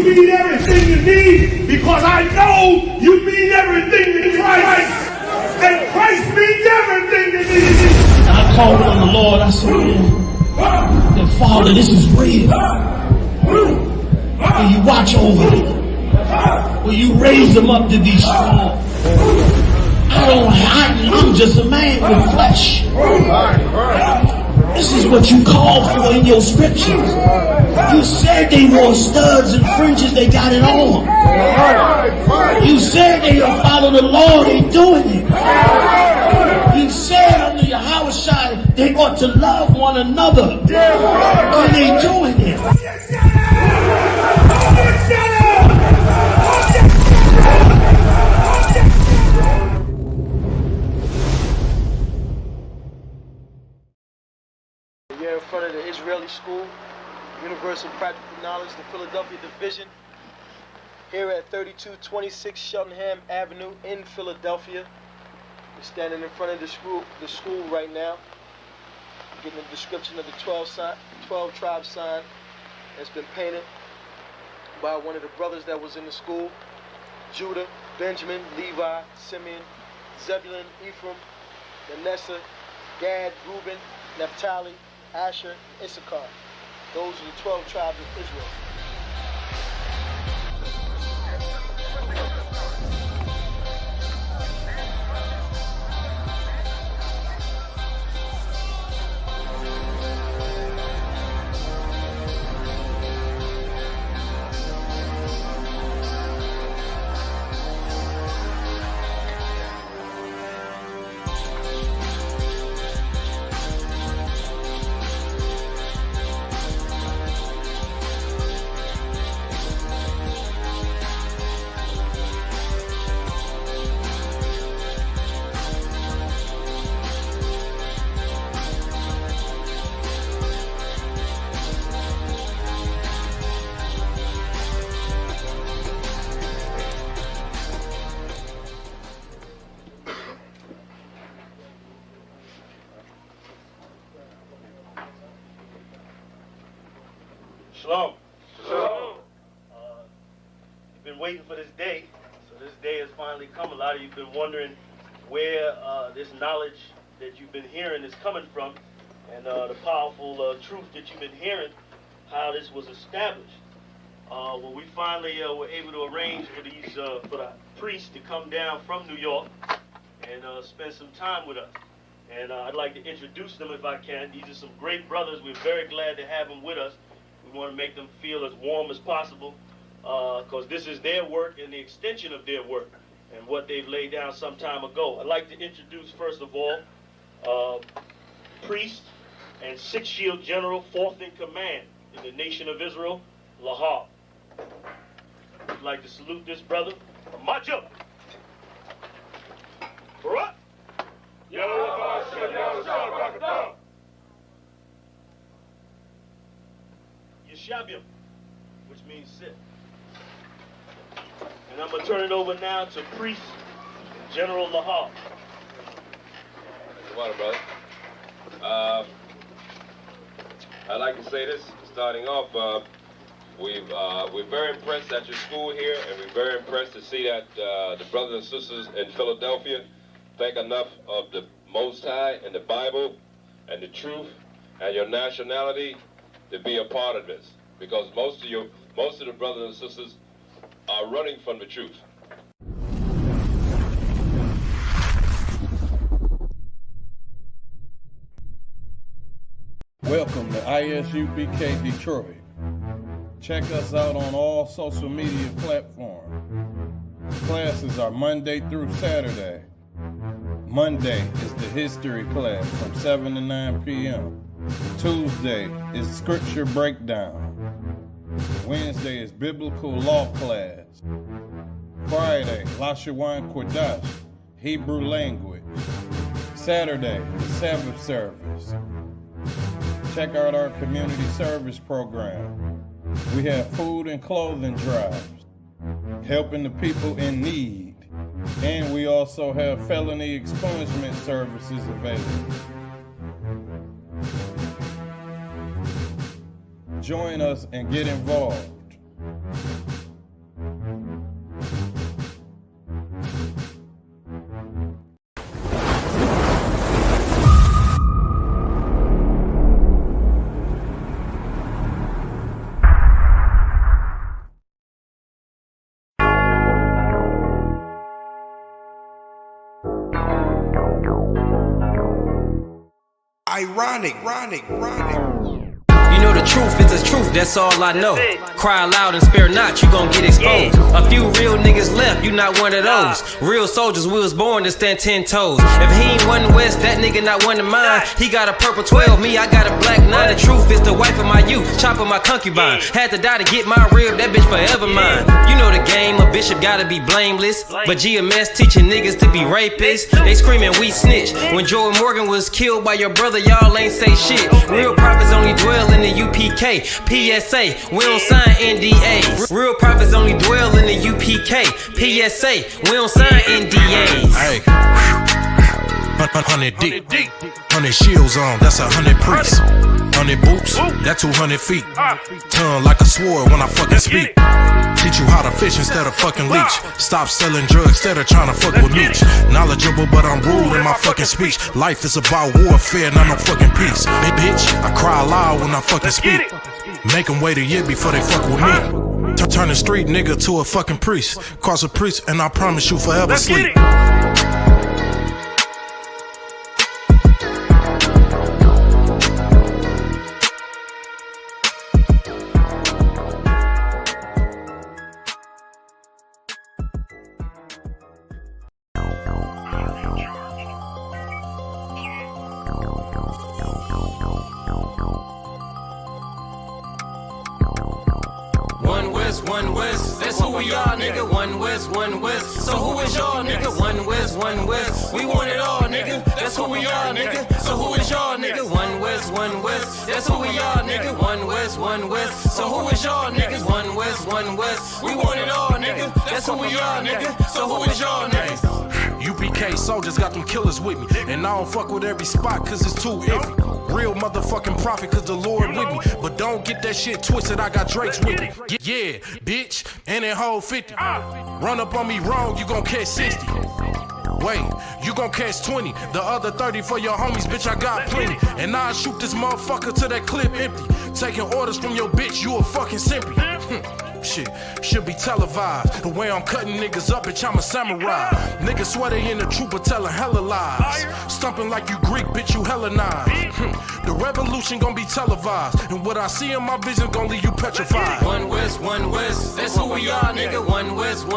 mean everything to me because I know you mean everything to Christ. And Christ means everything to me. I called on the Lord. I said, man, Father, this is real. Will you watch over them? Will you raise them up to be strong? I'm just a man with flesh. This is what you call for in your scriptures. You said they wore studs and fringes, they got it on. You said they will follow the Lord, they doing it. You said under your house shine, they ought to love one another. And they doing it. We're in front of the Israeli School, Universal Practical Knowledge, the Philadelphia Division, here at 3226 Cheltenham Avenue in Philadelphia. We're standing in front of the school right now, getting a description of the 12 tribe sign that's been painted by one of the brothers that was in the school: Judah, Benjamin, Levi, Simeon, Zebulun, Ephraim, Manasseh, Gad, Reuben, Naphtali, Asher, Issachar. Those are the 12 tribes of Israel. Shalom. Shalom. You've been waiting for this day, so this day has finally come. A lot of you have been wondering where this knowledge that you've been hearing is coming from, and the powerful truth that you've been hearing, how this was established. Well, we finally were able to arrange for the priests to come down from New York and spend some time with us. And I'd like to introduce them if I can. These are some great brothers. We're very glad to have them with us. We want to make them feel as warm as possible because this is their work and the extension of their work and what they've laid down some time ago. I'd like to introduce, first of all, priest and Sixth Shield General, 4th in command in the nation of Israel, Lahab. I'd like to salute this brother, Majo. Barak. Yeshabiam, which means sit. And I'm going to turn it over now to Priest General Lahab. Water, brother. I'd like to say this, starting off, we're very impressed at your school here, and we're very impressed to see that the brothers and sisters in Philadelphia think enough of the Most High and the Bible and the truth and your nationality to be a part of this, because most of the brothers and sisters are running from the truth. Welcome to ISUBK Detroit. Check us out on all social media platforms. Classes are Monday through Saturday. Monday is the history class from 7 to 9 p.m. Tuesday is scripture breakdown. Wednesday is biblical law class. Friday, Lashawan Kodash, Hebrew language. Saturday, the Sabbath service. Check out our community service program. We have food and clothing drives, helping the people in need. And we also have felony expungement services available. Join us and get involved. ironic. You know the truth is the truth, that's all I know. Cry loud and spare not, you gon' get exposed. A few real niggas left, you not one of those. Real soldiers, we was born to stand 10 toes. If he ain't one West, that nigga not one of mine. He got a purple 12, me, I got a black 9. The truth is the wife of my youth, chopper my concubine. Had to die to get my rib, that bitch forever mine. You know the game, a bishop gotta be blameless. But GMS teaching niggas to be rapists. They screaming we snitch. When Jordan Morgan was killed by your brother, y'all ain't say shit. Real prophets only dwell in the UPK, PSA, we don't sign NDAs. Real prophets only dwell in the UPK, PSA, we don't sign NDAs. Hey, 100 deep, 100 shields on, that's 100 priests. 100 boots, that's 200 feet. Tongue like a sword when I fucking speak. Teach you how to fish instead of fucking leech. Stop selling drugs instead of trying to fuck with me. Knowledgeable but I'm rude in my fucking speech. Life is about warfare, not no fucking peace. Hey bitch, I cry loud when I fucking speak. Make them wait a year before they fuck with me. Turn a street nigga to a fucking priest. Cross a priest and I promise you forever sleep. One West, that's who we are, nigga. One West. So who is y'all, nigga? One West. We want it all, nigga. That's who we are, nigga. So who is y'all, nigga? One West. That's who we are, nigga. One West. So who is y'all, niggas? One West. We want it all, nigga. That's who we are, nigga. So who is y'all, niggas? UPK soldiers got them killers with me. And I don't fuck with every spot cause it's too iffy. Real motherfucking prophet cause the Lord with me. But don't get that shit twisted, I got Drake's with me. Yeah, bitch, and that whole 50. Run up on me wrong, you gon' catch 60. Wait, you gon' catch 20. The other 30 for your homies, bitch, I got plenty. And I'll shoot this motherfucker till that clip empty. Taking orders from your bitch, you a fucking simpy. Shit, should be televised. The way I'm cutting niggas up, bitch, I'm a samurai. Niggas swear they in the truth, but telling hella lies. Stumping like you Greek, bitch, you Hellenized. The revolution gon' be televised. And what I see in my vision gon' leave you petrified. One West, that's who we are, nigga. One West.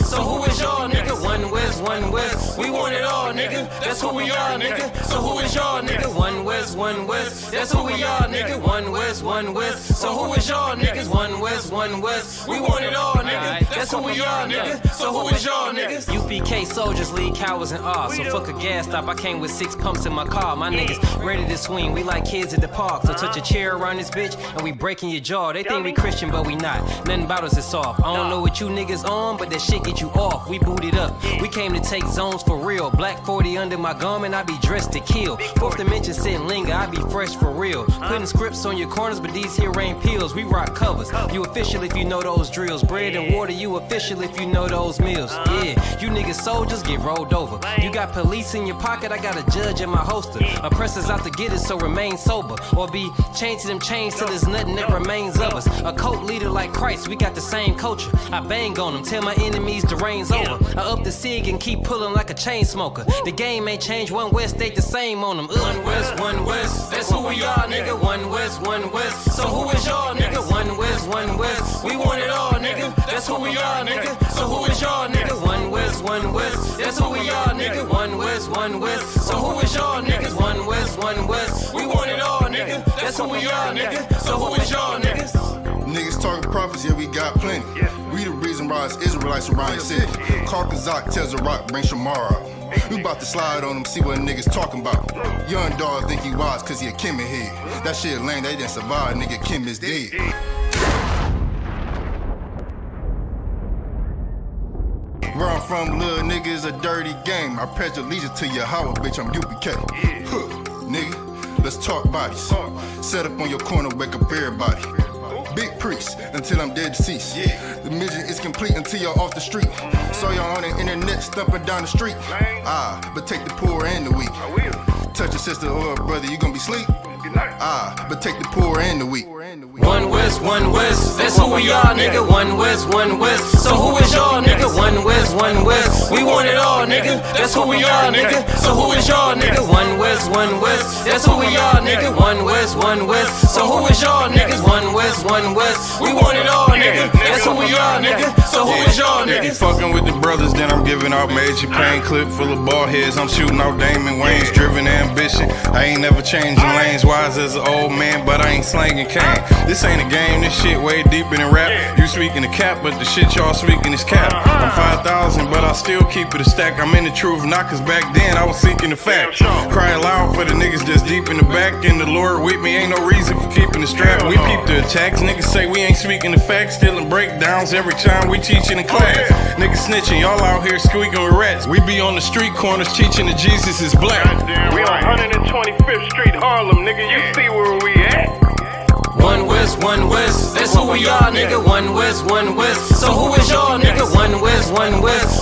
So who is y'all, nigga? One West. We want it all, nigga. That's who we are, nigga. So who is y'all, nigga? One West. That's who we are, nigga. One West. So who is y'all, niggas? One West. We want it all, nigga. That's who we are, nigga. So who is y'all, niggas? UPK soldiers lead cowards and all. So fuck a gas stop. I came with 6 pumps in my car. My niggas ready to swing. We like kids at the park. So touch a chair around this bitch and we breaking your jaw. They think we Christian, but we not. Nothing about us is soft. I don't know what you niggas on, but that shit get you off. We booted up. We came to take zones for real. Black 40 under my garment. I be dressed to kill. Fourth dimension sitting linger. I be fresh for real. Putting scripts on your corners, but these here ain't pills. We rock covers. You official if you know those drills. Bread and water, you official if you know those meals. Yeah, you niggas soldiers get rolled over. You got police in your pocket, I got a judge in my holster. Oppressors out to get us, so remain sober. Or be chained to them chains till there's nothing that remains of us. A cult leader like Christ, we got the same culture. I bang on them, tell my enemies the reign's over. I up the sig and keep pulling like a chain smoker. The game ain't changed, One West stayed the same on them. One West, that's who we are, nigga. One West. So who is y'all, nigga? One West. We want it all, nigga. That's who we are, nigga. So who is y'all, nigga? One West. That's who we are, nigga. One West. So who is y'all, niggas? One West. We want it all, nigga. That's who we are, nigga. So who is y'all, niggas? Niggas talking prophets, yeah, we got plenty. We the reason why it's Israelites around the city. Call Kazak, tells a rock, bring Shamara. We about to slide on them, see what niggas talking about. Young dog think he wise cause he a Kim head. That shit lame, they didn't survive, nigga, Kim is dead. Where I'm from, little nigga, is a dirty game. I pledge allegiance to Yahweh, bitch, I'm UPK. Nigga, let's talk bodies. Set up on your corner, wake up everybody. Big priest, until I'm dead deceased. The mission is complete until you're off the street. So y'all on the internet, stumping down the street. But take the poor and the weak. Touch your sister or brother, you gonna be sleep. But take the poor and the weak. One West, that's who we are, nigga. One West. So who is y'all, nigga? One West. We want it all, nigga. That's who we are, nigga. So who is y'all, nigga? One West. That's who we are, nigga. One West. So who is y'all, niggas? One West. We want it all, nigga. That's who we are, nigga. So who is y'all, nigga? Fucking with the brothers, then I'm giving out major pain. Clip full of ball heads, I'm shooting out Damon Wayne's. Driven ambition, I ain't never changing lanes. Wise as an old man, but I ain't slanging cane. This ain't a game, this shit way deeper than rap. You speaking the cap, but the shit y'all speaking is cap. I'm 5,000, but I still keep it a stack. I'm in the truth, not cause back then I was seeking the fact. Cry loud for the niggas that's deep in the back. And the Lord with me, ain't no reason for keeping the strap. We peep the attacks, niggas say we ain't speaking the facts. Stealing breakdowns every time we teaching in class. Niggas snitching, y'all out here squeaking with rats. We be on the street corners teaching that Jesus is black. We on 125th Street, Harlem, nigga, you see where we at? One West, that's who we are, nigga. One West. So who is y'all, nigga? One West.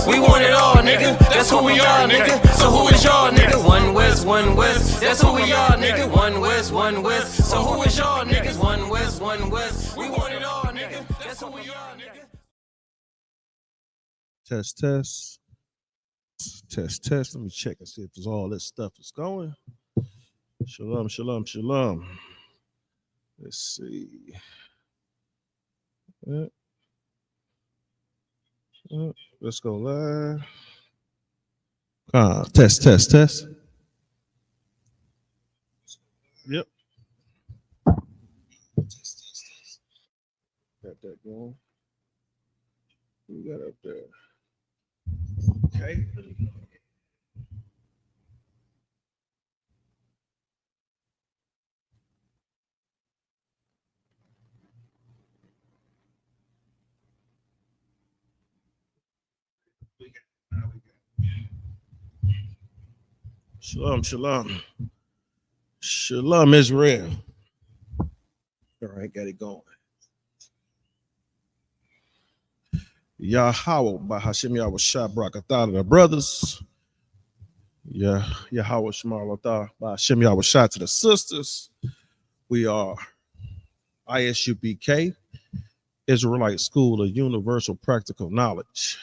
We want it all, nigga. That's who we are, nigga. So who is y'all, nigga? One West. That's who we are, nigga. One West. So who is y'all, niggas? One West. We want it all, nigga. That's who we are, nigga. Test. Let me check and see if all this stuff is going. Shalom. Let's see. Let's go live. Test. Yep. Got that going. We got up there. Okay. Shalom, Israel. All right, got it going. Yahweh by Hashem Yahweh Shah Brakatah, the brothers. Yahweh Shemalatah by Hashem Yahweh Shah to the sisters. We are ISUBK, Israelite School of Universal Practical Knowledge.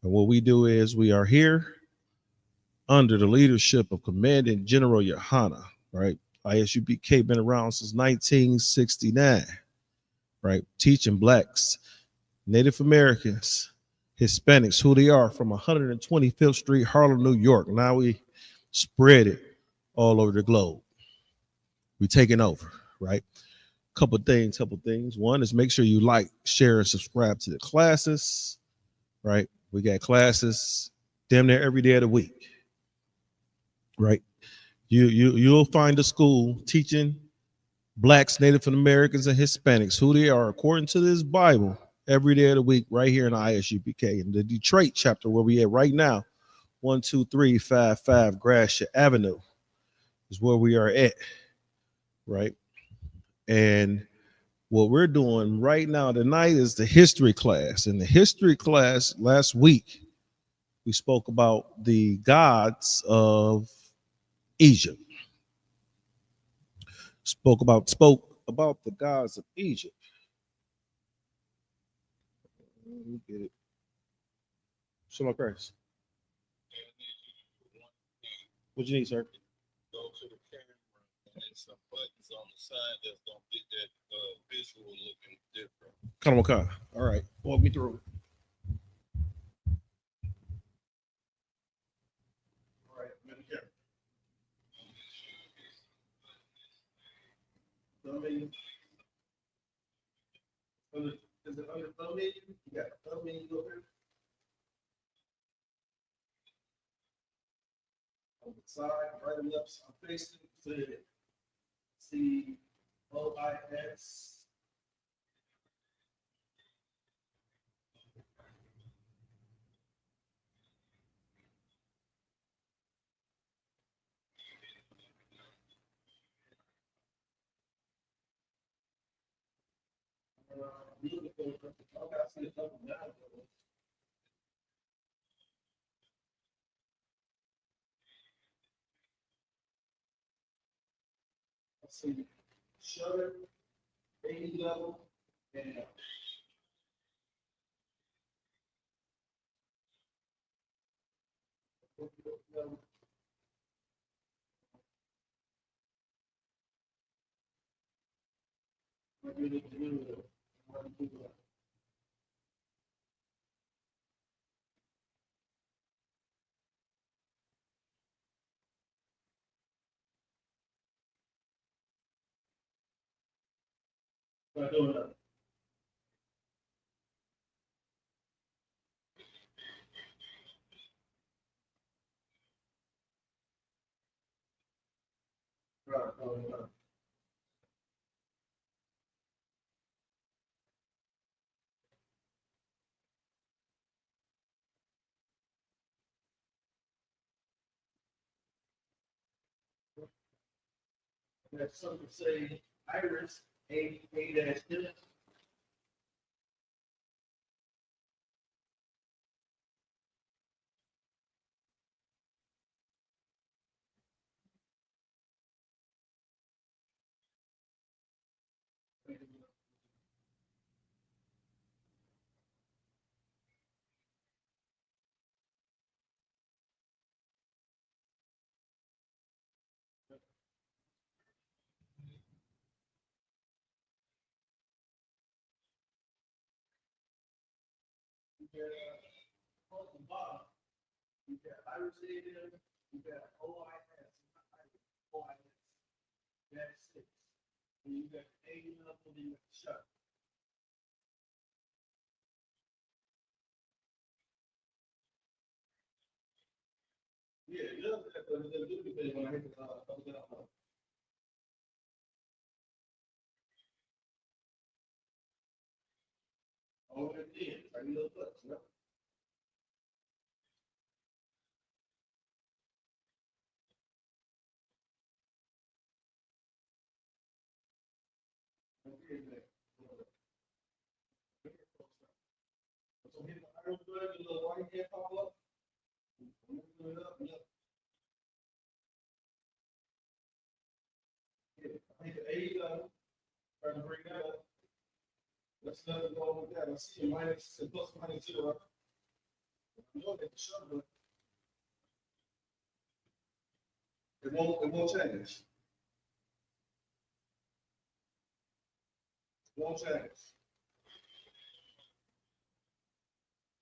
And what we do is we are here under the leadership of Commandant General Yohana, right? ISUBK been around since 1969, right? Teaching blacks, Native Americans, Hispanics, who they are from 125th Street, Harlem, New York. Now we spread it all over the globe. We taking over, right? Couple things. One is make sure you like, share, and subscribe to the classes, right? We got classes damn near every day of the week, right? You'll find a school teaching blacks, Native Americans, and Hispanics who they are according to this Bible every day of the week right here in ISUBK. In the Detroit chapter where we at right now, 12355 Gratiot Avenue is where we are at, right? And what we're doing right now tonight is the history class. In the history class last week, we spoke about the gods of Egypt. Spoke about the gods of Egypt. Let me get it. Shalom Christ. What you need, sir? Go to the camera and there's some buttons on the side that's gonna get that visual looking different. Come on. All right, walk me through it. All right, I'm in the camera. Thumbnail. Is it under thumbnail? You got a thumbnail over here. On the side, right and left side facing to see OIS. See, shutter, That some would say Iris, A-dash-N. You got Iris A-dash, you got O-I-S, O-I-S. That's 6. And you got A level, then you got shut. Yeah, it does that, but it doesn't do anything when I hit the oh, it did. I need a touch, no. So hit the iron button, the little white hand pop up. Move it up, yeah. I hit the A level, try to bring that up. Let's let it go with that. Let's see minus and plus minus 0. I know that shut, but it won't change. It won't change.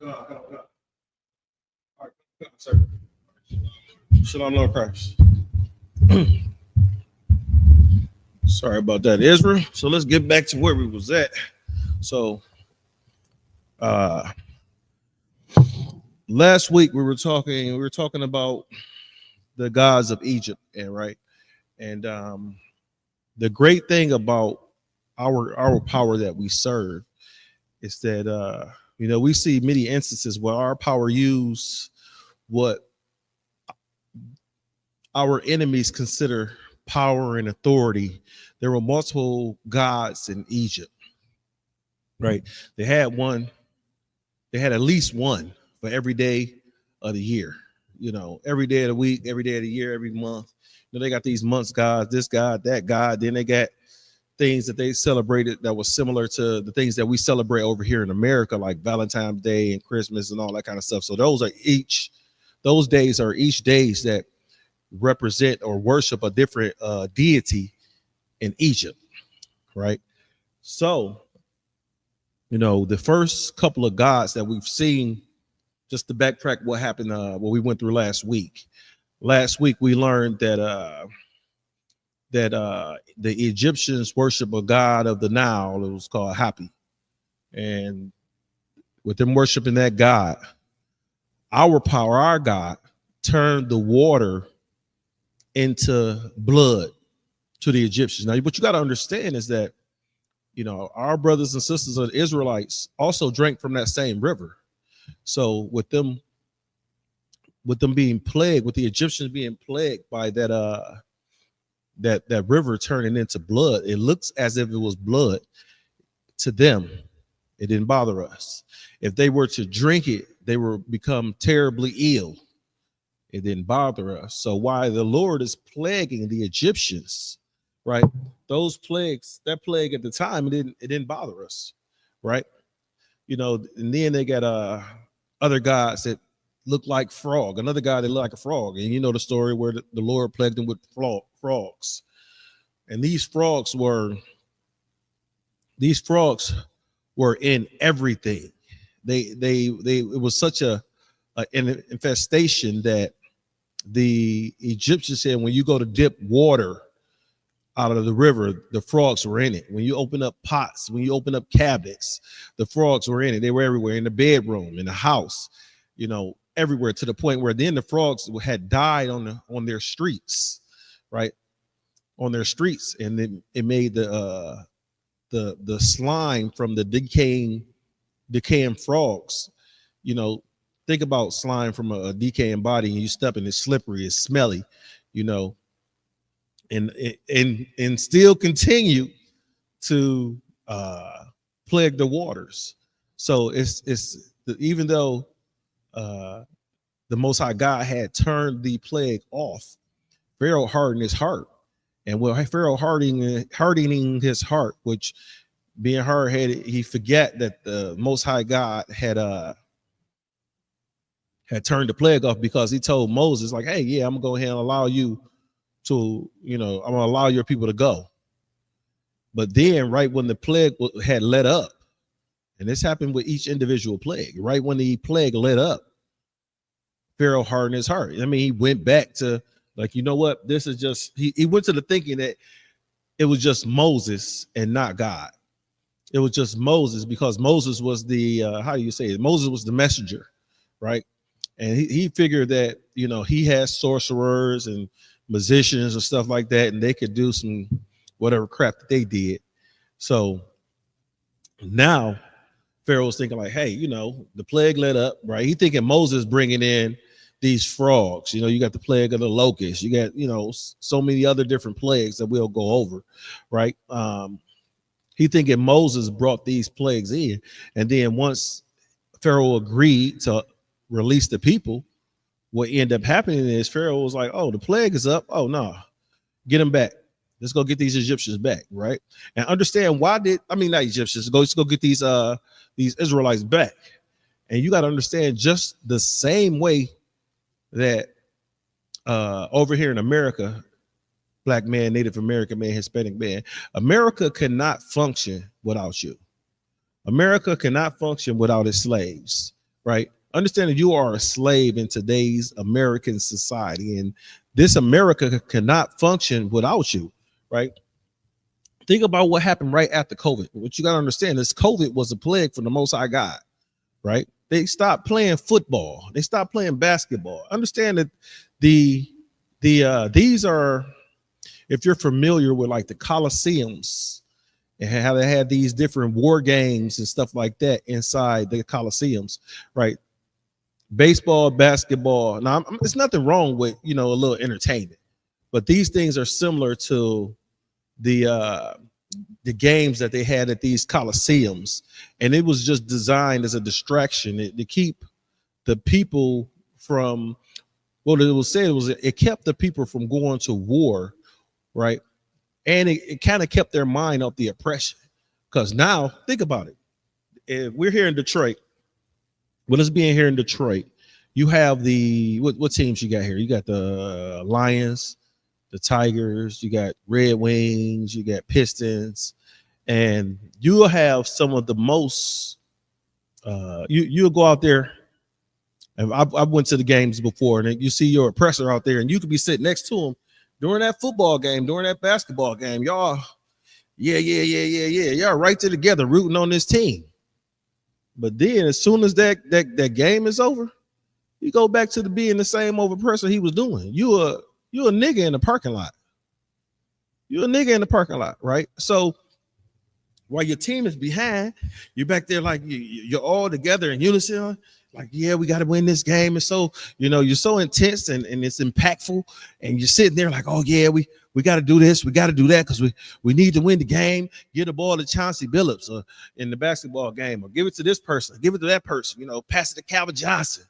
Go. All right, go, sir. Shalom, Lord Christ. Sorry about that, Israel. So let's get back to where we was at. So last week we were talking about the gods of Egypt, and right. And the great thing about our power that we serve is that we see many instances where our power use what our enemies consider power and authority. There were multiple gods in Egypt, right? They had at least one for every day of the year, every day of the week, every day of the year, every month. They got these months gods, this god, that god. Then they got things that they celebrated that was similar to the things that we celebrate over here in America, like Valentine's Day and Christmas and all that kind of stuff. So those days are each days that represent or worship a different deity in Egypt, right? So, the first couple of gods that we've seen, just to backtrack what happened, what we went through last week. Last week we learned that the Egyptians worship a god of the Nile. It was called Hapi, and with them worshiping that god, our God, turned the water into blood to the Egyptians. Now, what you got to understand is that, our brothers and sisters of the Israelites also drank from that same river. So with them being plagued, with the Egyptians being plagued by that river turning into blood, it looks as if it was blood to them. It didn't bother us. If they were to drink it, they would become terribly ill. It didn't bother us. So why the Lord is plaguing the Egyptians right? Those plagues, that plague at the time, it didn't bother us, right? You know, and then they got other gods that look like frog, another god that looked like a frog, and you know the story where the Lord plagued them with frogs, and these frogs were in everything. It was such an infestation that the Egyptians said when you go to dip water out of the river, the frogs were in it. When you open up pots, when you open up cabinets, the frogs were in it. They were everywhere, in the bedroom, in the house, you know, everywhere, to the point where then the frogs had died on their streets, right? On their streets, and then it made the slime from the decaying frogs. You know, think about slime from a decaying body, and you step in, it's slippery, it's smelly, you know, and still continue to plague the waters. So even though the Most High God had turned the plague off, Pharaoh hardened his heart. And while Pharaoh hardening his heart, which being hard-headed, he forgot that the Most High God had turned the plague off, because he told Moses, like, hey, yeah, I'm gonna go ahead and allow you to, you know, I'm gonna allow your people to go. But then right when the plague had let up, and this happened with each individual plague, right when the plague let up, Pharaoh hardened his heart. I mean, he went back to, like, you know what, this is just, he went to the thinking that it was just Moses and not God. It was just Moses, because Moses was the how do you say it? Moses was the messenger, right? And he figured that, you know, he has sorcerers and musicians and stuff like that, and they could do some whatever crap that they did. So now Pharaoh's thinking like, hey, you know, the plague let up, right? He thinking Moses bringing in these frogs. You know, you got the plague of the locust. You got, you know, so many other different plagues that we'll go over, right? He thinking Moses brought these plagues in, and then once Pharaoh agreed to release the people, what ended up happening is Pharaoh was like, oh, the plague is up. Oh, no, get them back. Let's go get these Egyptians back, right? And understand not Egyptians, let's go get these Israelites back. And you got to understand, just the same way that over here in America, Black man, Native American man, Hispanic man, America cannot function without you. America cannot function without its slaves, right? Understand that you are a slave in today's American society, and this America cannot function without you, right? Think about what happened right after COVID. What you got to understand is COVID was a plague from the Most High God, right? They stopped playing football. They stopped playing basketball. Understand that these are, if you're familiar with like the Colosseums and how they had these different war games and stuff like that inside the Colosseums, right? Baseball, basketball. Now, there's nothing wrong with, you know, a little entertainment, but these things are similar to the games that they had at these Colosseums, and it was just designed as a distraction to keep the people from, what it was said was, it kept the people from going to war, right? And it kind of kept their mind off the oppression, because now think about it. If we're here in Detroit, with us being here in Detroit, you have the what teams you got here? You got the Lions, the Tigers, you got Red Wings, you got Pistons, and you'll have some of the most you'll go out there, and I went to the games before, and you see your oppressor out there, and you could be sitting next to him during that football game, during that basketball game. Y'all, yeah, y'all right there together rooting on this team. But then as soon as that game is over, you go back to being the same old oppressor he was doing. You a nigga in the parking lot. You're a nigga in the parking lot, right? So while your team is behind, you're back there like you're all together in unison. Like, yeah, we got to win this game. And so, you know, you're so intense and it's impactful. And you're sitting there like, oh, yeah, we got to do this. We got to do that because we need to win the game. Give the ball to Chauncey Billups in the basketball game, or give it to this person, give it to that person, you know, pass it to Calvin Johnson,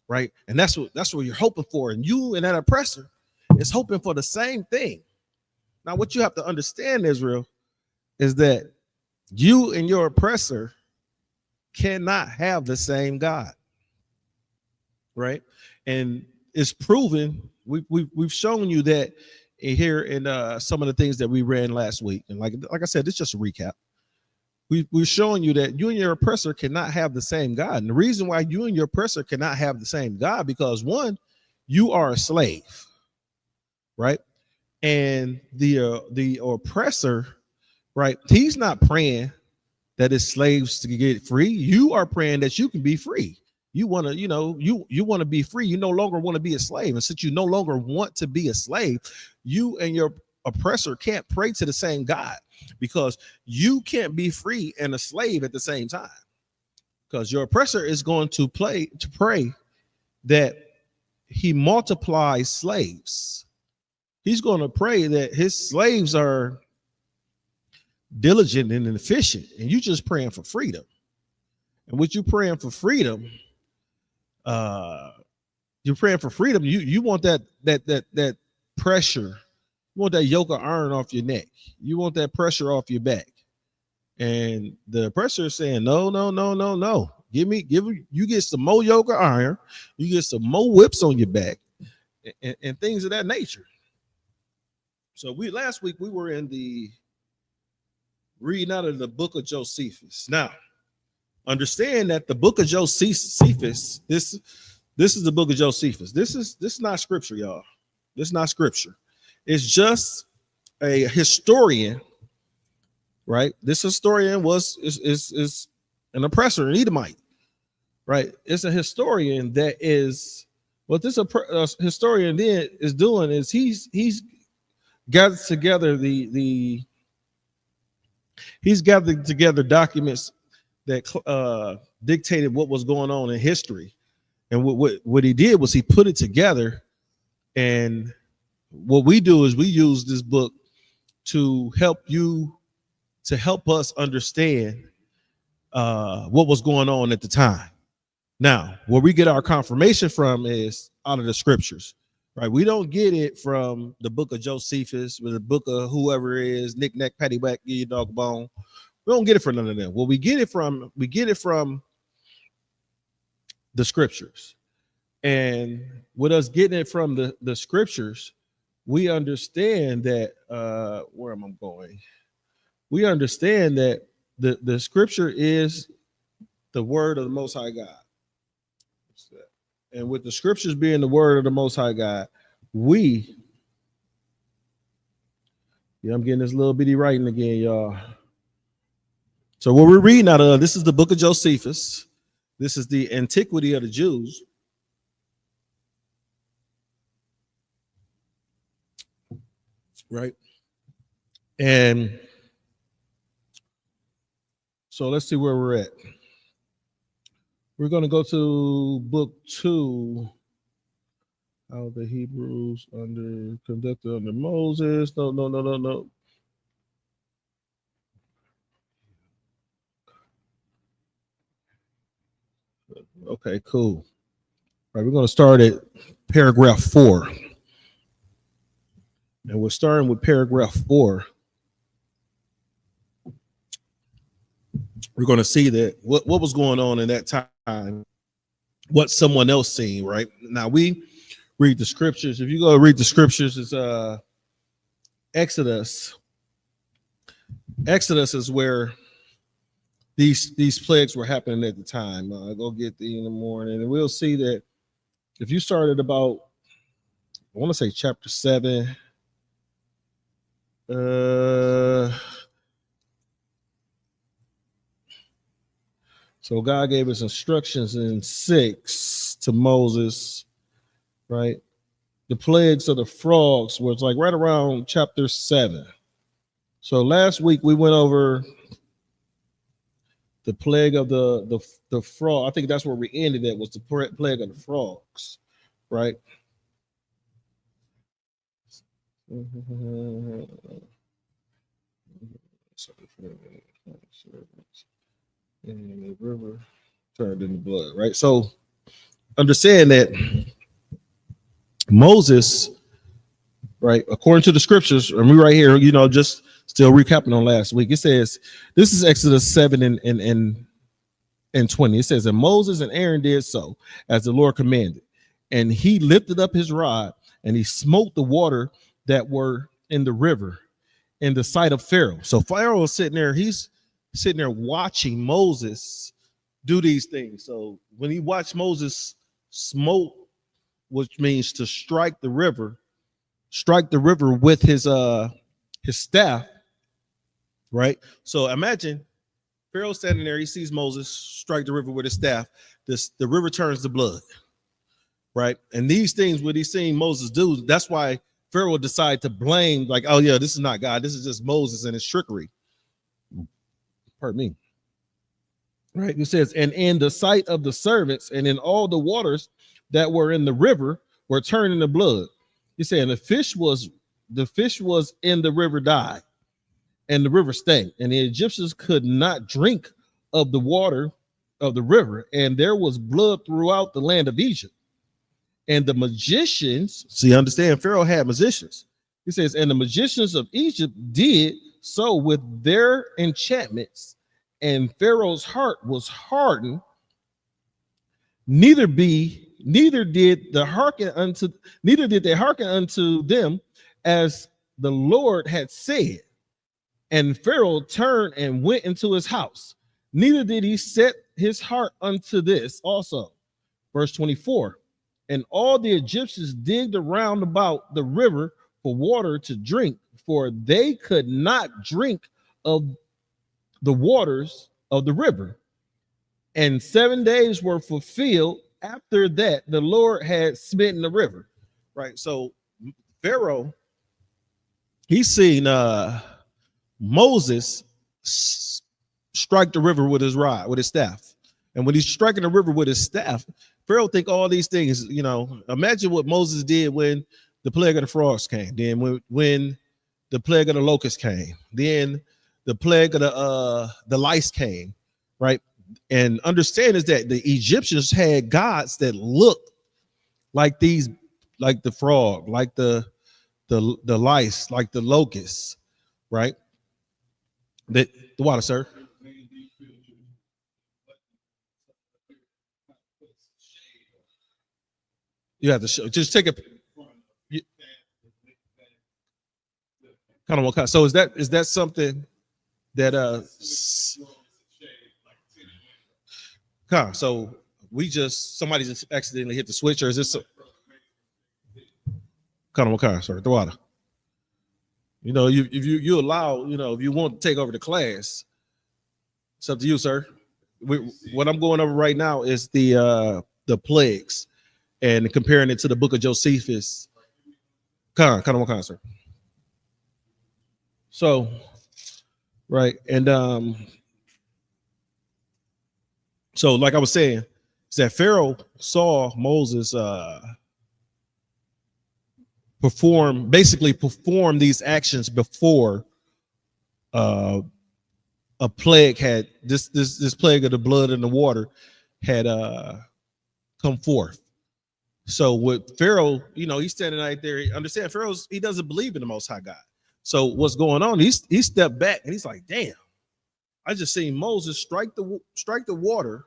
right? And that's what you're hoping for. And you and that oppressor is hoping for the same thing. Now, what you have to understand, Israel, is that you and your oppressor cannot have the same God, right? And it's proven. We've shown you that here in some of the things that we ran last week, and like I said, it's just a recap. We've shown you that you and your oppressor cannot have the same God, and the reason why you and your oppressor cannot have the same God because one, you are a slave, right? And the oppressor, right? He's not praying that his slaves to get free. You are praying that you can be free. You want to, you want to be free. You no longer want to be a slave. And since you no longer want to be a slave, you and your oppressor can't pray to the same God because you can't be free and a slave at the same time. Because your oppressor is going to pray that he multiplies slaves. He's going to pray that his slaves are diligent and efficient, and you just praying for freedom. And with you praying for freedom, you're praying for freedom. You want that pressure. You want that yoke of iron off your neck. You want that pressure off your back. And the oppressor is saying, no. You get some more yoke of iron. You get some more whips on your back, and things of that nature. So last week we were in the reading out of the book of Josephus. Now, understand that the book of Josephus, this is the book of Josephus. This is not scripture, y'all. This is not scripture. It's just a historian, right? This historian is an oppressor, an Edomite, right? It's a historian that is what this historian then is doing is he's gathered together he's gathered together documents that dictated what was going on in history. And what he did was he put it together. And what we do is we use this book to help us understand what was going on at the time. Now, where we get our confirmation from is out of the scriptures, right? We don't get it from the book of Josephus or the book of whoever it is, Nick Nack, Patty Whack, give you dog bone. We don't get it from none of them. Well, we get it from the scriptures. And with us getting it from the scriptures, we understand that where am I going? We understand that the scripture is the word of the Most High God. And with the scriptures being the word of the Most High God, I'm getting this little bitty writing again, y'all. So what we're reading out of, this is the book of Josephus. This is the antiquity of the Jews. Right. And so let's see where we're at. We're going to go to book 2. How the Hebrews conducted under Moses. No. Okay, cool. All right, we're going to start at paragraph 4. And we're starting with paragraph 4. We're going to see that what was going on in that time, what someone else seen, right? Now we read the scriptures. If you go read the scriptures, it's Exodus. Exodus is where these plagues were happening at the time. Go get thee in the morning, and we'll see that if you started about, I want to say chapter 7. So God gave us instructions in 6 to Moses, right? The plagues of the frogs was like right around chapter 7. So last week we went over the plague of the frog. I think that's where we ended at, was the plague of the frogs, right? And the river turned into blood, right? So understand that Moses right? According to the scriptures, and we right here, just still recapping on last week. It says, this is Exodus 7 and 20. It says, and Moses and Aaron did so as the Lord commanded. And he lifted up his rod and he smote the water that were in the river in the sight of Pharaoh. So Pharaoh is sitting there. He's sitting there watching Moses do these things. So when he watched Moses smote, which means to strike the river with his staff, right? So imagine Pharaoh standing there. He sees Moses strike the river with his staff. The river turns to blood, right? And these things, what he's seeing Moses do, that's why Pharaoh decided to blame, like, oh yeah, this is not God. This is just Moses and his trickery. Pardon me. Right? It says, and in the sight of the servants and in all the waters that were in the river were turned into blood. He said, and the fish was in the river died, and the river stank, and the Egyptians could not drink of the water of the river, and there was blood throughout the land of Egypt. And the magicians, see, understand, Pharaoh had magicians. He says, and the magicians of Egypt did so with their enchantments, and Pharaoh's heart was hardened. Neither did they hearken unto them as the Lord had said. And Pharaoh turned and went into his house. Neither did he set his heart unto this also. Verse 24. And all the Egyptians digged around about the river for water to drink, for they could not drink of the waters of the river. And 7 days were fulfilled after that the Lord had smitten the river. Right. So Pharaoh, he's seen Moses strike the river with his rod, with his staff. And when he's striking the river with his staff, Pharaoh think all these things, imagine what Moses did when the plague of the frogs came, then when the plague of the locusts came, then the plague of the lice came, right? And understand is that the Egyptians had gods that looked like these, like the frog, like the lice, like the locusts, right? The water, sir. You have to show, just take a kind of what. So is that something that so somebody just accidentally hit the switch, or is this kind of what? Sorry, the water. If you allow, if you want to take over the class, it's up to you, sir. What I'm going over right now is the plagues and comparing it to the book of Josephus. Kind of what, sir. So, right, and so like I was saying, is that Pharaoh saw Moses perform these actions before a plague had this plague of the blood and the water had come forth. So with Pharaoh, he's standing right there. Understand, he doesn't believe in the Most High God. So what's going on? He stepped back and he's like, damn, I just seen Moses strike the water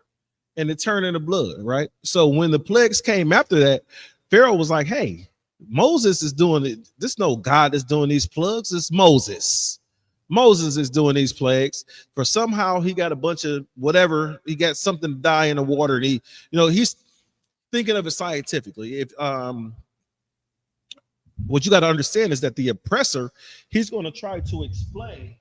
and it turned into blood, right? So when the plagues came after that, Pharaoh was like, hey, Moses is doing it. There's no God that's doing these plagues. It's Moses. Moses is doing these plagues. For somehow he got a bunch of whatever. He got something to die in the water. And he's thinking of it scientifically. If what you got to understand is that the oppressor, he's going to try to explain.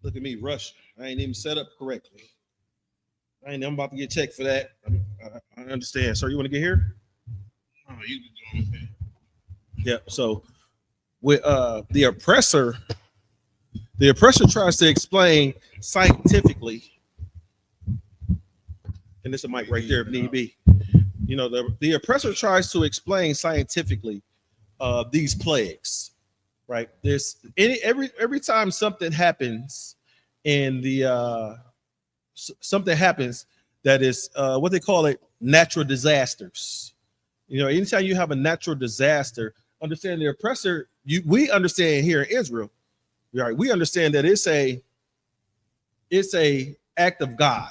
Look at me rushing. I ain't even set up correctly. I'm about to get checked for that. I understand. Sir, you want to get here? Oh, you can do it. Yeah. So with the oppressor tries to explain scientifically, and there's a mic right there if need be. The oppressor tries to explain scientifically these plagues, right? There's every time something happens in the something happens that is what they call it, natural disasters. You know, anytime you have a natural disaster, understand the oppressor. We understand here in Israel, right? We understand that it's a act of God.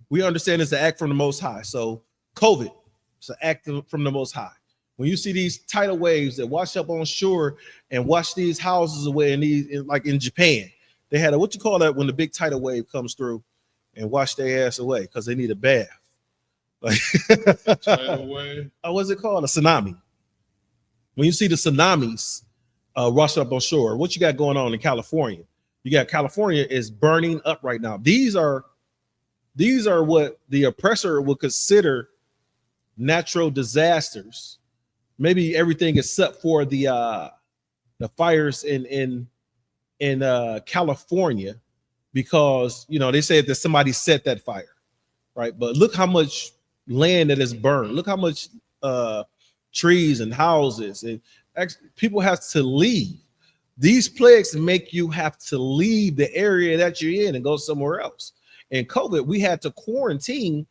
We understand it's an act from the Most High. So COVID, it's an act from the Most High. When you see these tidal waves that wash up on shore and wash these houses away, like in Japan, they had what you call that when the big tidal wave comes through and wash their ass away because they need a bath. Like tidal wave. What's it called? A tsunami. When you see the tsunamis wash up on shore, what you got going on in California? You got California is burning up right now. These are what the oppressor would consider natural disasters. Maybe everything except for the fires in California, because they said that somebody set that fire, right? But look how much land that is burned. Look how much trees and houses, and people have to leave. These plagues make you have to leave the area that you're in and go somewhere else. In COVID, we had to quarantine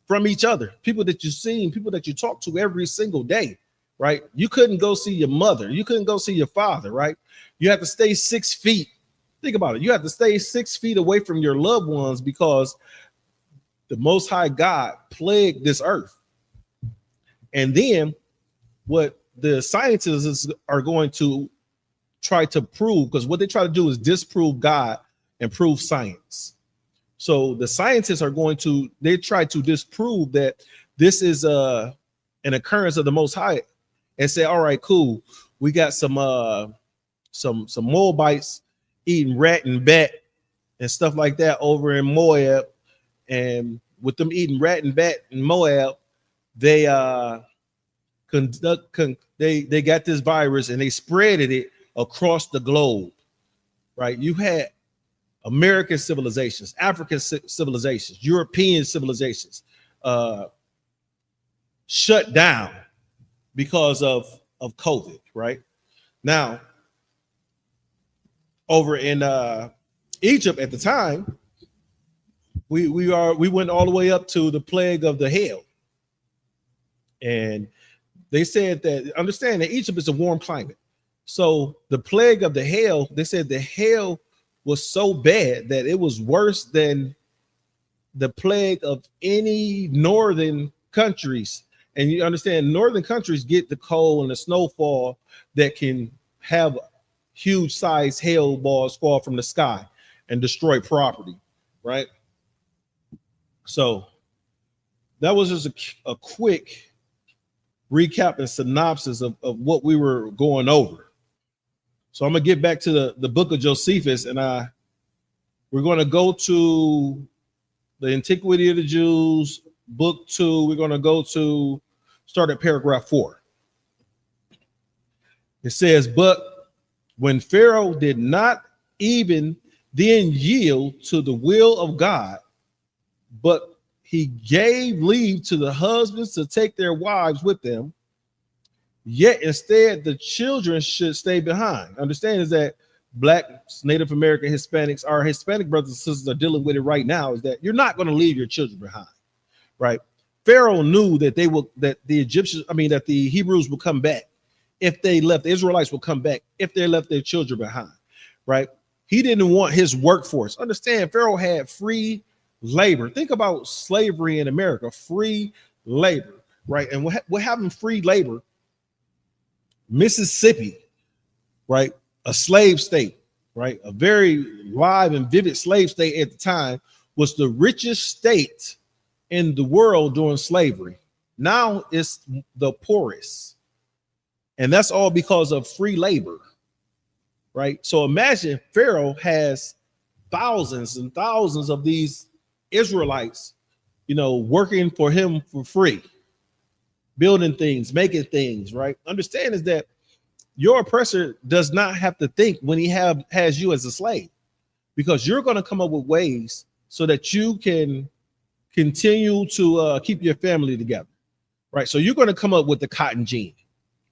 from each other, people that you've seen, people that you talk to every single day, right? You couldn't go see your mother. You couldn't go see your father, right? You have to stay 6 feet. Think about it. You have to stay 6 feet away from your loved ones because the Most High God plagued this earth. And then what the scientists are going to try to prove, because what they try to do is disprove God and prove science. So the scientists are they try to disprove that this is an occurrence of the Most High, and say, all right, cool, we got some Moabites eating rat and bat and stuff like that over in Moab, and with them eating rat and bat in Moab, they they got this virus and they spreaded it across the globe, right? You had American civilizations, African civilizations, European civilizations shut down because of COVID, right? Now, over in Egypt at the time, we went all the way up to the plague of the hail. And they said that, understand that Egypt is a warm climate. So the plague of the hail, they said the hail was so bad that it was worse than the plague of any northern countries. And you understand, northern countries get the cold and the snowfall that can have huge size hail balls fall from the sky and destroy property, right? So that was just a quick recap and synopsis of what we were going over. So I'm gonna get back to the book of Josephus, and we're going to go to the Antiquity of the Jews, book 2. We're going to go to start at paragraph 4. It says, but when Pharaoh did not even then yield to the will of God, but he gave leave to the husbands to take their wives with them, yet instead the children should stay behind. Understand is that Blacks, Native American, Hispanics, our Hispanic brothers and sisters are dealing with it right now, is that you're not going to leave your children behind, right? Pharaoh knew that that the Hebrews would come back if they left. The Israelites would come back if they left their children behind, right? He didn't want his workforce. Understand, Pharaoh had free labor. Think about slavery in America, free labor, right? And what having free labor, Mississippi, right? A slave state, right? A very live and vivid slave state at the time, was the richest state in the world during slavery. Now it's the poorest. And that's all because of free labor, right? So imagine Pharaoh has thousands and thousands of these Israelites, working for him for free, building things, making things, right? Understand is that your oppressor does not have to think when he has you as a slave, because you're going to come up with ways so that you can continue to keep your family together, right? So you're going to come up with the cotton gin,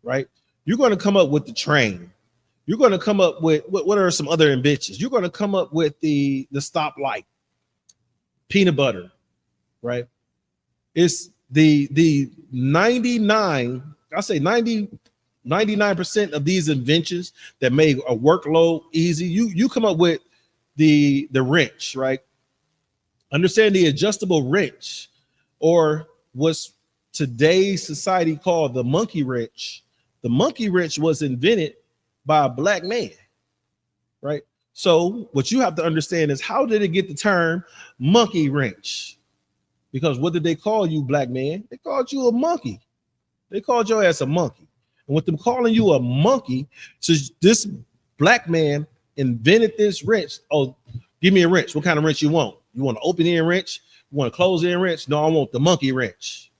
right? You're going to come up with the train. You're going to come up with what are some other inventions? You're going to come up with the stoplight. peanut butter, right? It's the 99, I say 99% of these inventions that make a workload easy. You come up with the wrench, right? Understand the adjustable wrench, or what's today's society called the monkey wrench. The monkey wrench was invented by a black man, right? So what you have to understand is, how did it get the term monkey wrench? Because what did they call you, black man? They called you a monkey. They called your ass a monkey. And with them calling you a monkey, so this black man invented this wrench. Oh, give me a wrench. What kind of wrench you want? You want an open-end wrench? You want a closed-end wrench? No, I want the monkey wrench.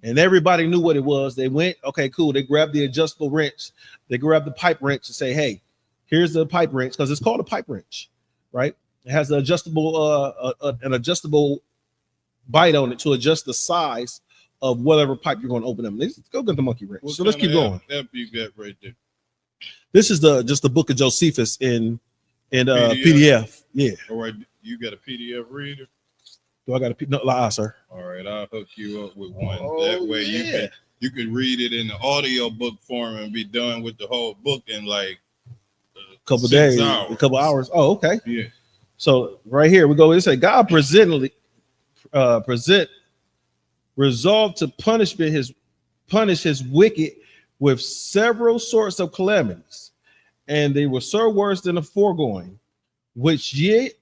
And everybody knew what it was. They went, okay, cool. They grabbed the adjustable wrench. They grabbed the pipe wrench and say, hey, here's the pipe wrench, because it's called a pipe wrench, right? It has an adjustable bite on it to adjust the size of whatever pipe you're going to open up. Let's go get the monkey wrench. So let's keep going. You got right there. This is just the book of Josephus in PDF. Yeah. All right, you got a PDF reader? Do I got a no, sir? All right, I'll hook you up with one. That way you can read it in the audio book form and be done with the whole book in like a couple days, a couple hours. Oh, okay. Yeah. So right here we go. It said God resolved to punish his wicked with several sorts of calamities, and they were so worse than the foregoing, which yet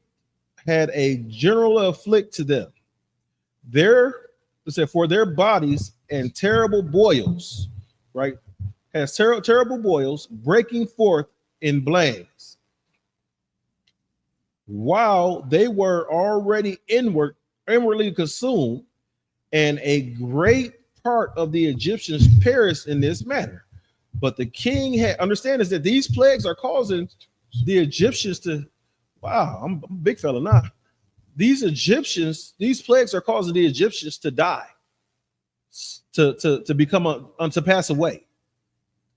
had a general afflict to them. For their bodies and terrible boils, right? Has terrible boils breaking forth in blains, while they were already inwardly consumed, and a great part of the Egyptians perished in this manner. But the king had understand is that these plagues are causing the Egyptians to, wow, I'm a big fella now. These plagues are causing the Egyptians to die, to become to pass away.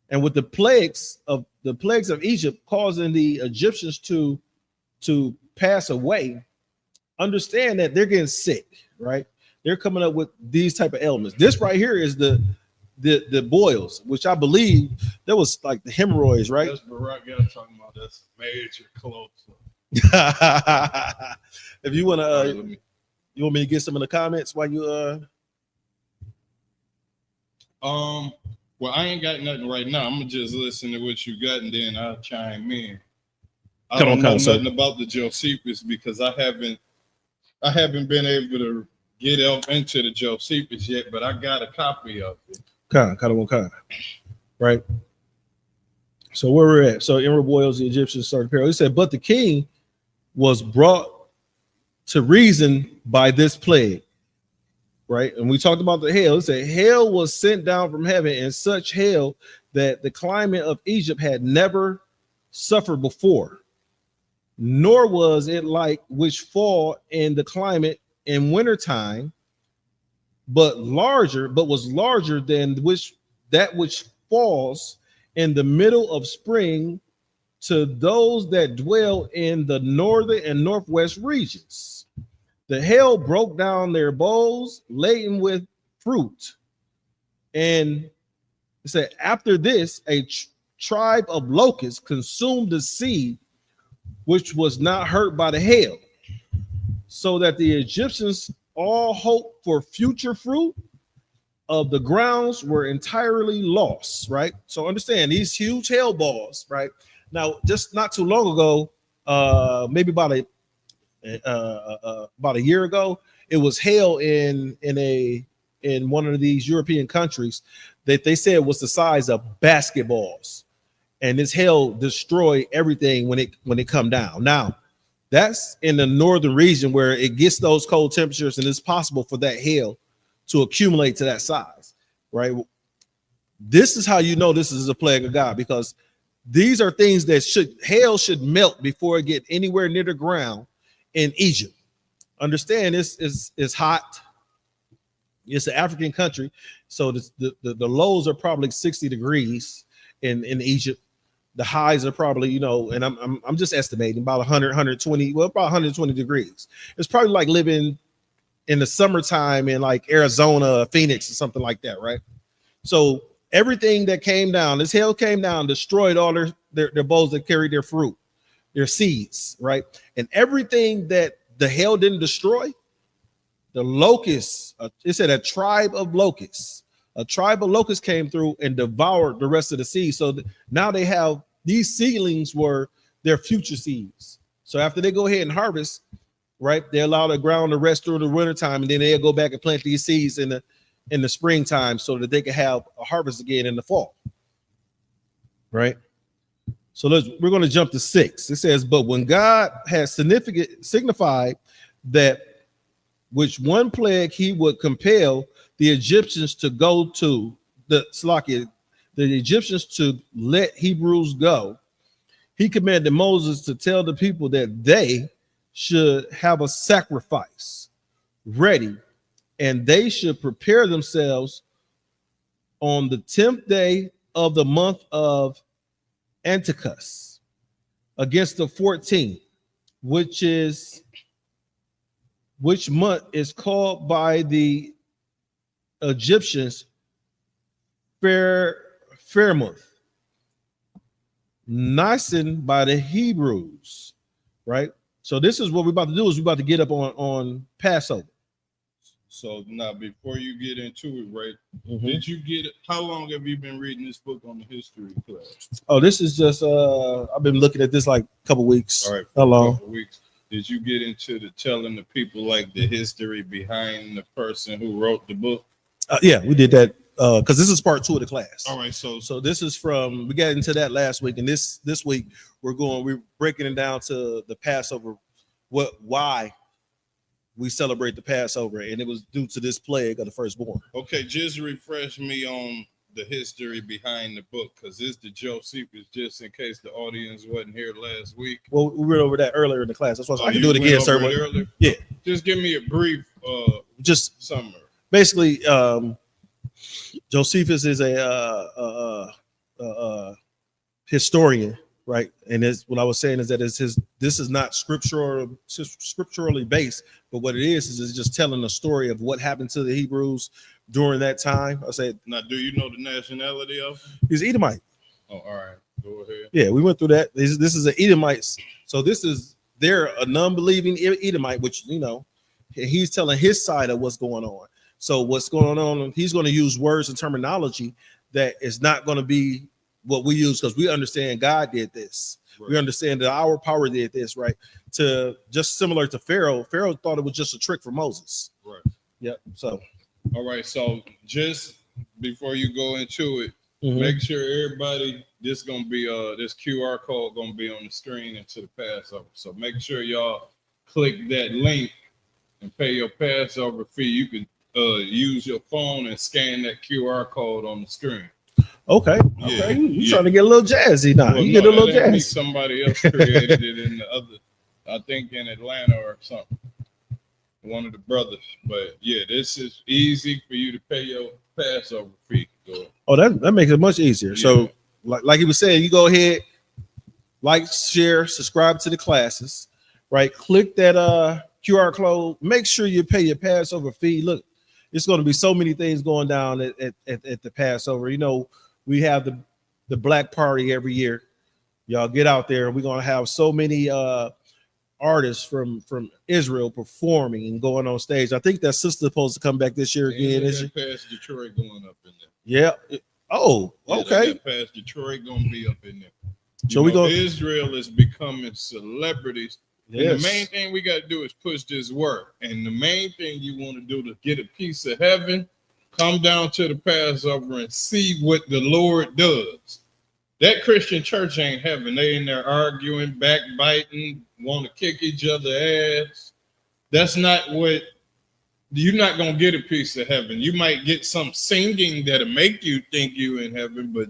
And with the plagues of Egypt causing the Egyptians to pass away, understand that they're getting sick, right? They're coming up with these type of ailments. This right here is the boils, which I believe that was like the hemorrhoids, right? That's Barack got talking about. That's major close. If you want to, you want me to get some in the comments while you well, I ain't got nothing right now. I'm gonna just listen to what you got, and then I'll chime in. I don't know nothing about the Josephus because I haven't been able to get up into the Josephus yet, but I got a copy of it. Kind, right? So where we're at. So inward boils, the Egyptians started peril. He said, but the king was brought to reason by this plague, right? And we talked about the hail. It said hail was sent down from heaven, and such hail that the climate of Egypt had never suffered before, nor was it like which fall in the climate in wintertime, but was larger than that which falls in the middle of spring to those that dwell in the northern and northwest regions. The hail broke down their bowls laden with fruit. And it said, after this, a tribe of locusts consumed the seed, which was not hurt by the hail, so that the Egyptians all hope for future fruit of the grounds were entirely lost, right? So understand these huge hail balls, right? Now, just not too long ago, maybe about a year ago, it was hail in one of these European countries that they said was the size of basketballs, and this hail destroyed everything when it come down. Now, that's in the northern region where it gets those cold temperatures, and it's possible for that hail to accumulate to that size, right? This is how you know this is a plague of God, because these are things that hail should melt before it get anywhere near the ground in Egypt. Understand this is hot. It's an African country, so the lows are probably 60 degrees in Egypt. the highs are probably, and I'm just estimating about 100, 120, well, about 120 degrees. It's probably like living in the summertime in like Arizona, Phoenix, or something like that, right? So everything that came down, this hail came down, destroyed all their bowls that carried their fruit, their seeds, right? And everything that the hail didn't destroy, the locusts, it said a tribe of locusts came through and devoured the rest of the seeds. So now they have these seedlings were their future seeds. So after they go ahead and harvest, right, they allow the ground to rest through the wintertime, and then they'll go back and plant these seeds in the springtime so that they can have a harvest again in the fall. Right? So we're going to jump to 6. It says, but when God has signified that which one plague he would compel the Egyptians to go to the Egyptians to let Hebrews go, he commanded Moses to tell the people that they should have a sacrifice ready, and they should prepare themselves on the 10th day of the month of Antichus against the 14th, which month is called by the Egyptians fair month, Nisan by the Hebrews, right? So this is what we're about to do, is we're about to get up on Passover. So now, before you get into it, right? Did you get it? How long have you been reading this book on the history class? Oh, this is just I've been looking at this like a couple weeks. All right, how long? Couple weeks. Did you get into the telling the people like the history behind the person who wrote the book? Yeah, we did that because this is part 2 of the class. All right, so this is we got into that last week, and this week we're breaking it down to the Passover, why we celebrate the Passover, and it was due to this plague of the firstborn. Okay, just refresh me on the history behind the book, because this the Josephus, just in case the audience wasn't here last week. Well, we went over that earlier in the class. That's why I can do it again, sir. Yeah, just give me a brief just summary. Basically, Josephus is a historian, right? And what I was saying is that this is not scripturally based, but what it is just telling a story of what happened to the Hebrews during that time. I said, now, do you know the nationality of him? He's Edomite. Oh, all right, go ahead. Yeah, we went through that. This is an Edomite. So they're a non-believing Edomite, which he's telling his side of what's going on. So what's going on, he's going to use words and terminology that is not going to be what we use, because we understand God did this. Right. We understand that our power did this, right? To just similar to Pharaoh. Pharaoh thought it was just a trick for Moses. Right. Yep. So. All right. So just before you go into it, make sure everybody, this gonna be this QR code gonna be on the screen into the Passover. So make sure y'all click that link and pay your Passover fee. You can use your phone and scan that QR code on the screen. Okay. Yeah. Okay. You trying to get a little jazzy now? Well, you get a little jazzy. Somebody else created it in the other, I think in Atlanta or something. One of the brothers. But yeah, this is easy for you to pay your Passover fee. Oh, that makes it much easier. Yeah. So like he was saying, you go ahead, like, share, subscribe to the classes, right? Click that QR code. Make sure you pay your Passover fee. Look, it's going to be so many things going down at the Passover. We have the Black Party every year. Y'all get out there. We're going to have so many artists from Israel performing and going on stage. I think that sister's supposed to come back this year again. Past Detroit going up in there. Yeah. Oh, okay. Past Detroit going to be up in there. So Israel is becoming celebrities. Yes. And the main thing we got to do is push this work. And the main thing you want to do to get a piece of heaven, come down to the Passover and see what the Lord does. That Christian church ain't heaven. They in there arguing, backbiting, want to kick each other ass. That's not what, you're not going to get a piece of heaven. You might get some singing that'll make you think you in heaven, but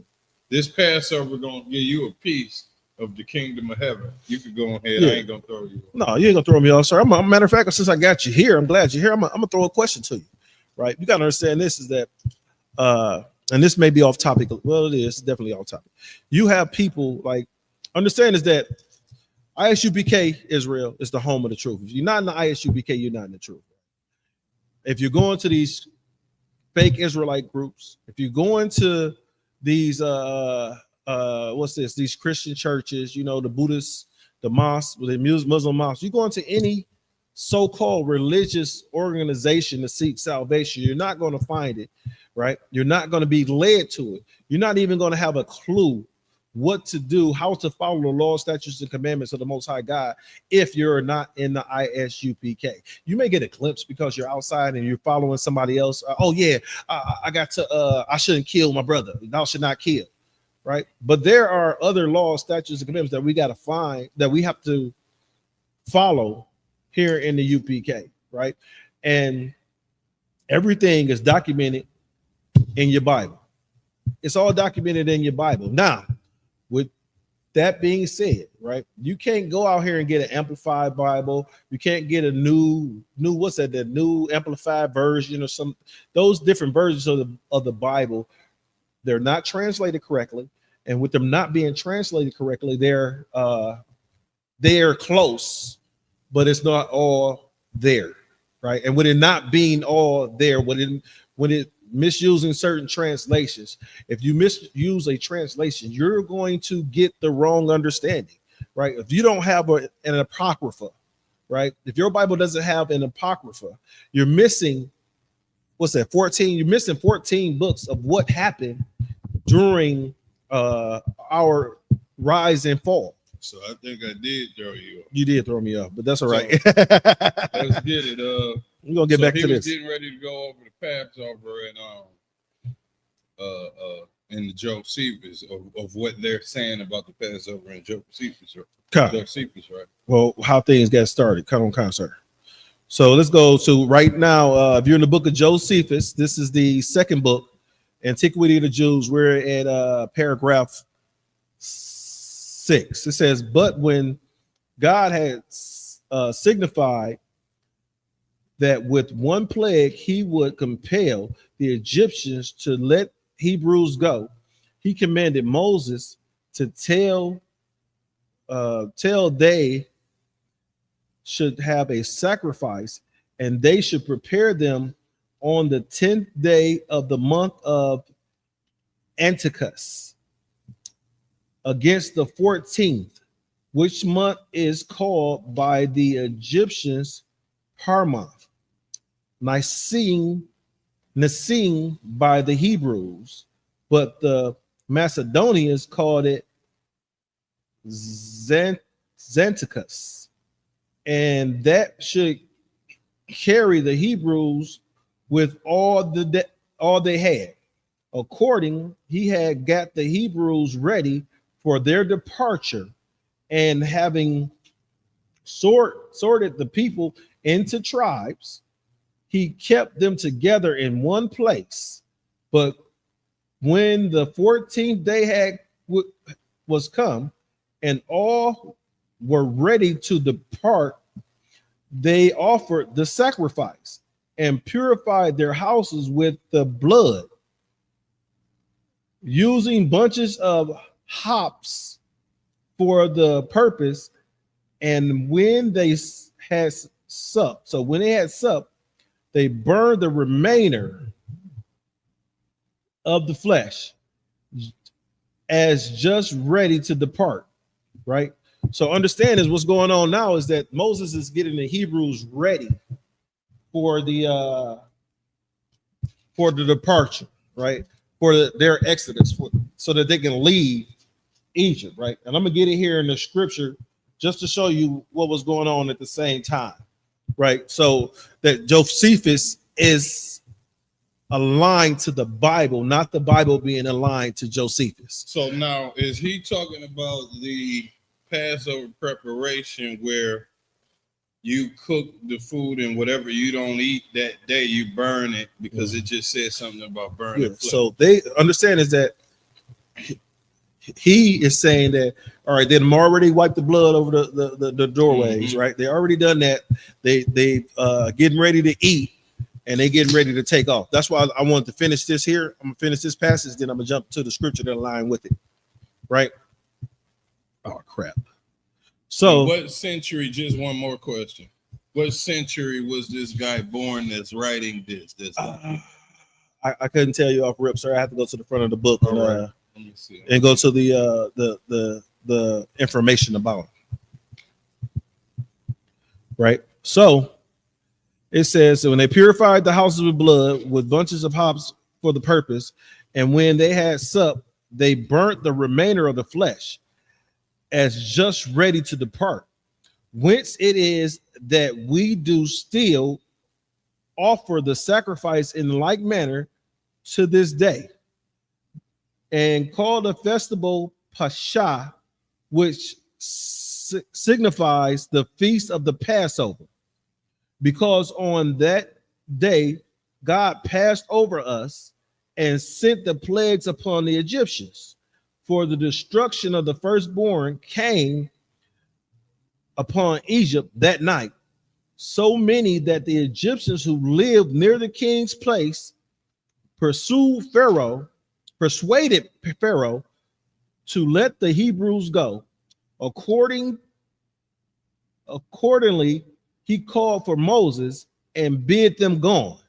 this Passover going to give you a piece of the kingdom of heaven. You can go ahead. Yeah. I ain't going to throw you off. No, you ain't going to throw me off, sir. Matter of fact, since I got you here, I'm glad you're here. I'm going to throw a question to you, right? You got to understand this is that and this may be off topic. Well, it is definitely off topic. You have people like understand is that ISUPK Israel is the home of the truth. If you're not in the ISUPK, you're not in the truth. If you're going to these fake Israelite groups, if you're going to these these Christian churches, you know, the Buddhists, the mosques, the Muslim mosques, you go into any so-called religious organization to seek salvation, you're not going to find it, right? You're not going to be led to it. You're not even going to have a clue what to do, how to follow the law, statutes, and commandments of the Most High God if you're not in the ISUPK. You may get a glimpse because you're outside and you're following somebody else. I shouldn't kill my brother. Thou should not kill, right? But there are other laws, statutes, and commandments that we got to find, that we have to follow here in the UPK, right? And everything is documented in your Bible. It's all documented in your Bible. Now, with that being said, right, you can't go out here and get an amplified Bible. You can't get a new the new amplified version or some those different versions of the Bible. They're not translated correctly, and with them not being translated correctly, they're close, but it's not all there, right? And with it not being all there, when it misusing certain translations, if you misuse a translation, you're going to get the wrong understanding, right? If you don't have an apocrypha, right? If your Bible doesn't have an apocrypha, you're missing 14? You're missing 14 books of what happened during our rise and fall. So I think I did throw you off. You did throw me off, but that's all right. So, let's get it. We're gonna get back to this. Getting ready to go over the Passover and the Josephus of what they're saying about the Passover and Josephus, right? Well, how things got started. Come on, sir. So let's go to right now. If you're in the book of Josephus, this is the second book, Antiquity of the Jews. We're at paragraph 6. It says, "But when God had signified that with one plague he would compel the Egyptians to let Hebrews go, he commanded Moses to tell they should have a sacrifice, and they should prepare them on the 10th day of the month of Antichus against the 14th, which month is called by the Egyptians Harmonth, Nicene by the Hebrews, but the Macedonians called it Xanticus, and that should carry the Hebrews with all they had. According, he had got the Hebrews ready for their departure, and having sorted the people into tribes, he kept them together in one place. But when the 14th day was come, and all were ready to depart, they offered the sacrifice and purified their houses with the blood, using bunches of hops for the purpose. And when they had supped, they burned the remainder of the flesh as just ready to depart, right? So understand is what's going on now is that Moses is getting the Hebrews ready for the departure, right? For their exodus, so that they can leave Egypt, right? And I'm gonna get it here in the scripture just to show you what was going on at the same time, right? So that Josephus is aligned to the Bible, not the Bible being aligned to Josephus. So now, is he talking about the Passover preparation where you cook the food and whatever you don't eat that day, you burn it because it just says something about burning? Yeah. So they understand is that he is saying that, all right, they've already wiped the blood over the doorways, right? They already done that. They getting ready to eat. and they getting ready to take off. That's why I wanted to finish this here. I'm gonna finish this passage, then I'm gonna jump to the scripture that align with it. Right? Oh crap. So what century? Just one more question. What century was this guy born that's writing this? I couldn't tell you off rip, sir. I have to go to the front of the book and, Let me see. and go to the information about him. Right. So it says, so when they purified the houses with blood with bunches of hops for the purpose, and when they had supped, they burnt the remainder of the flesh as just ready to depart. Whence it is that we do still offer the sacrifice in like manner to this day, and call the festival Pascha, which signifies the feast of the Passover, because on that day God passed over us and sent the plagues upon the Egyptians, for the destruction of the firstborn came upon Egypt that night, so many that the Egyptians who lived near the king's place persuaded Pharaoh to let the Hebrews go. Accordingly, he called for Moses and bid them gone,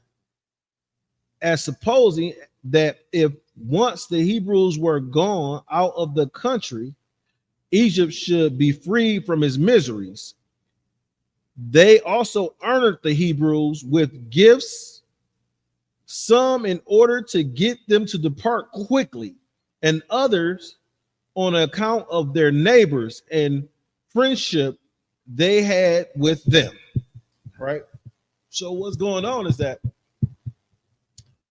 as supposing that if once the Hebrews were gone out of the country, Egypt should be free from his miseries. They also honored the Hebrews with gifts, some in order to get them to depart quickly, and others on account of their neighbors and friendship they had with them. Right? So what's going on is that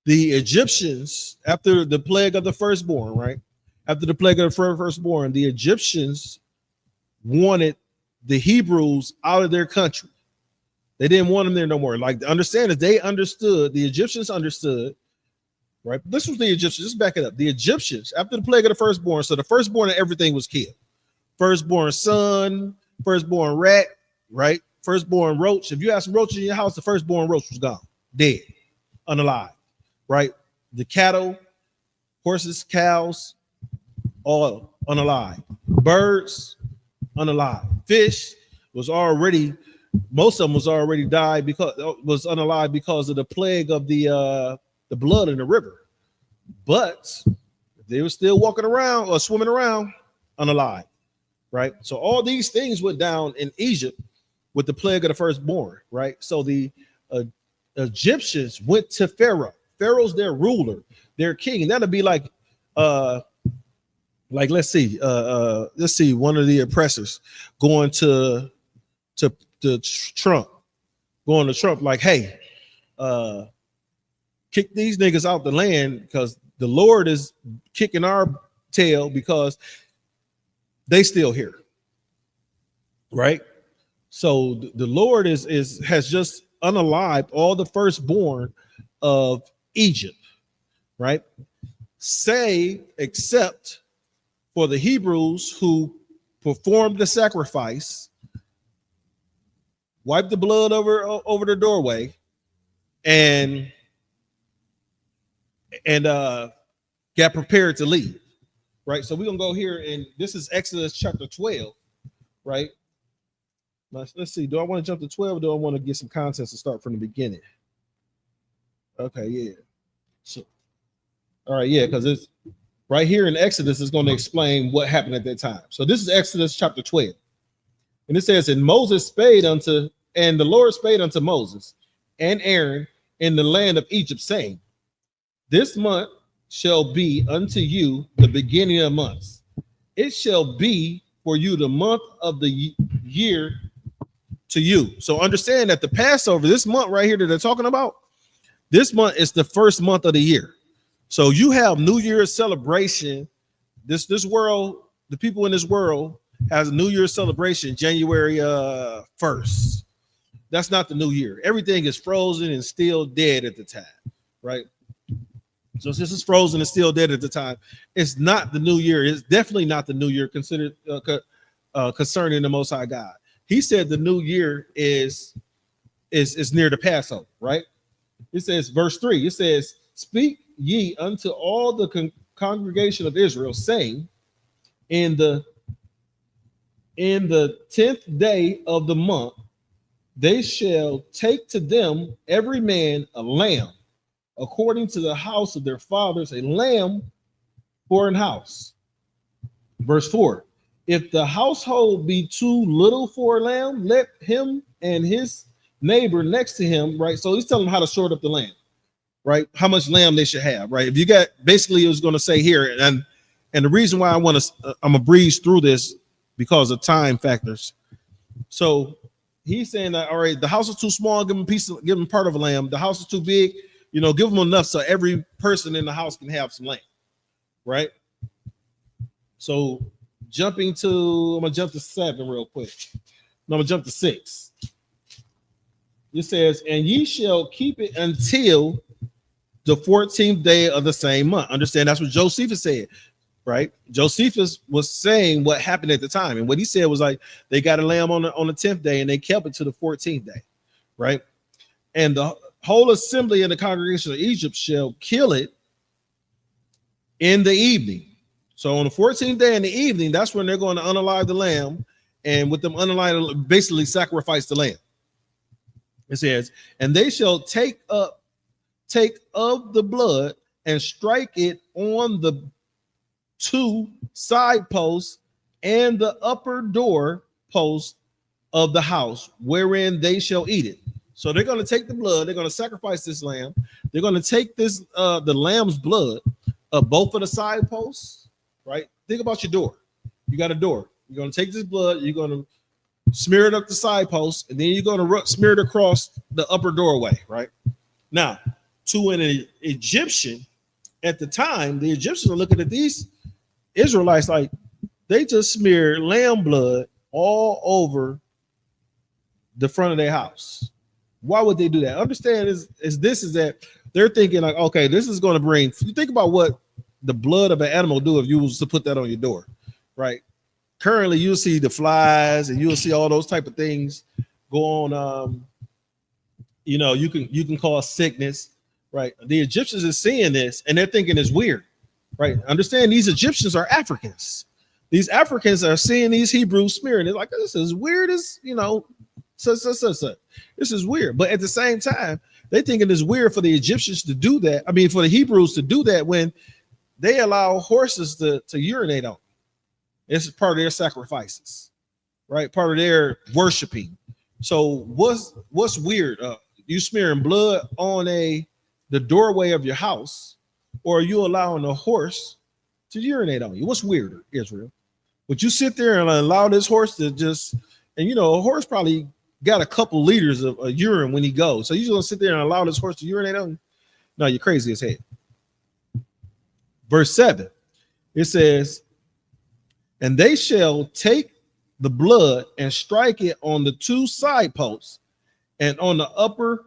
the Egyptians, after the plague of the firstborn, right? After the plague of the firstborn, the Egyptians wanted the Hebrews out of their country. They didn't want them there no more. Like, understand that they understood, the Egyptians understood, right? This was the Egyptians. Just back it up. The Egyptians, after the plague of the firstborn, so the firstborn and everything was killed. Firstborn son, firstborn rat, right? Firstborn roach. If you have some roaches in your house, the firstborn roach was gone, dead, unalive, right? The cattle, horses, cows, all unalive. Birds, unalive. Fish was already, most of them was already died because was unalive because of the plague of the blood in the river. But they were still walking around or swimming around unalive, right? So all these things went down in Egypt with the plague of the firstborn, right? So the Egyptians went to Pharaoh. Pharaoh's their ruler, their king. That'll be like let's see, one of the oppressors going to Trump, like, hey, kick these niggas out the land because the Lord is kicking our tail because they still here, right? So the Lord has just unalived all the firstborn of Egypt, right? Say, except for the Hebrews who performed the sacrifice, wiped the blood over the doorway, and got prepared to leave, right? So we're gonna go here, and this is Exodus chapter 12, right? Let's see. Do I want to jump to 12 or do I want to get some context to start from the beginning? Okay, yeah. So, all right, yeah, because it's right here in Exodus is going to explain what happened at that time. So this is Exodus chapter 12. And it says, and the Lord spake unto Moses and Aaron in the land of Egypt, saying, this month shall be unto you the beginning of months. It shall be for you the month of the year to you. So understand that the Passover, this month right here that they're talking about, this month is the first month of the year. So you have New Year's celebration. This world, the people in this world has a New Year's celebration January 1st. That's not the new year. Everything is frozen and still dead at the time, right? So since it's frozen and still dead at the time, it's not the new year. It's definitely not the new year considered concerning the Most High God. He said the new year is near the Passover, right? It says, verse 3, it says, speak ye unto all the congregation of Israel, saying, in the 10th day of the month, they shall take to them every man a lamb, according to the house of their fathers, a lamb for an house. Verse 4, if the household be too little for a lamb, let him and his neighbor next to him, right? So he's telling them how to sort up the lamb, right? How much lamb they should have, right? If you got, basically it was going to say here, and the reason why I'm gonna breeze through this because of time factors. So he's saying that, all right, the house is too small, give them part of a lamb. The house is too big, give them enough so every person in the house can have some lamb, right? So I'm gonna jump to 7 real quick. No, I'm gonna jump to 6. It says, and ye shall keep it until the 14th day of the same month. Understand, that's what Josephus said, right? Josephus was saying what happened at the time. And what he said was like, they got a lamb on the 10th day and they kept it to the 14th day, right? And the whole assembly in the congregation of Egypt shall kill it in the evening. So on the 14th day in the evening, that's when they're going to unalive the lamb, and with them unalive, basically sacrifice the lamb. It says, and they shall take of the blood and strike it on the 2 side posts and the upper door post of the house, wherein they shall eat it. So they're going to take the blood, they're going to sacrifice this lamb, they're going to take this the lamb's blood of both of the side posts. Right? Think about your door. You got a door. You're going to take this blood, you're going to smear it up the side post, and then you're going to smear it across the upper doorway, right? Now, to an Egyptian at the time, the Egyptians are looking at these Israelites like they just smeared lamb blood all over the front of their house. Why would they do that? Understand is that they're thinking like, okay, this is going to bring, you think about what the blood of an animal do if you was to put that on your door, right? Currently, you'll see the flies and you'll see all those type of things go on. You can cause sickness, right? The Egyptians are seeing this and they're thinking it's weird, right? Understand these Egyptians are Africans. These Africans are seeing these Hebrews smearing. They're like, this is weird as, this is weird. But at the same time, they thinking it's weird for the Egyptians to do that. I mean, for the Hebrews to do that when they allow horses to urinate on. It's part of their sacrifices, right? Part of their worshiping. So what's weird? You smearing blood on the doorway of your house, or are you allowing a horse to urinate on you? What's weirder, Israel? Would you sit there and allow this horse to just, and a horse probably got a couple liters of urine when he goes. So you just gonna sit there and allow this horse to urinate on you? No, you're crazy as hell. Verse 7, it says, and they shall take the blood and strike it on the 2 side posts and on the upper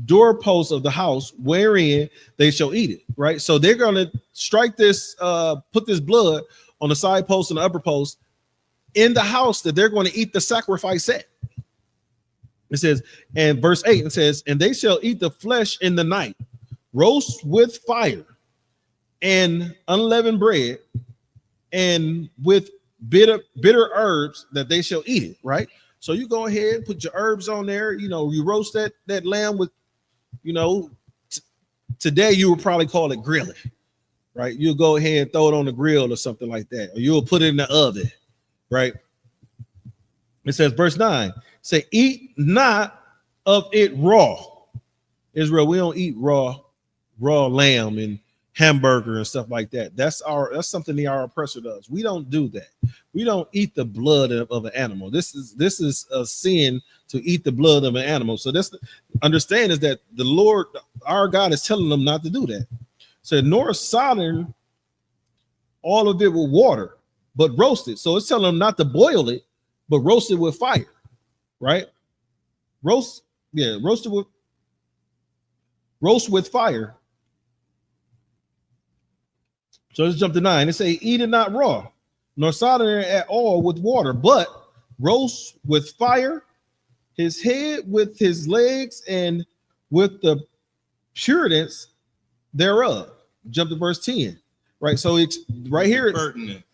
doorpost of the house, wherein they shall eat it, right? So they're going to strike this, put this blood on the side post and the upper post in the house that they're going to eat the sacrifice at. It says, and verse 8, it says, and they shall eat the flesh in the night, roast with fire, and unleavened bread, and with bitter herbs that they shall eat it, right? So you go ahead and put your herbs on there, you roast that lamb with, today you would probably call it grilling, right? You'll go ahead and throw it on the grill or something like that, or you'll put it in the oven, right? It says, verse 9, say, eat not of it raw. Israel, we don't eat raw lamb and hamburger and stuff like that. That's something our oppressor does. We don't do that. We don't eat the blood of an animal. This is a sin to eat the blood of an animal. So that's understand is that the Lord, our God, is telling them not to do that. So nor sodden all of it with water, but roast it. So it's telling them not to boil it, but roast it with fire, right? Roast with fire. So let's jump to 9. It say, eat it not raw, nor sodden it at all with water, but roast with fire his head with his legs, and with the pureness thereof. Jump to verse 10, right? So it's right here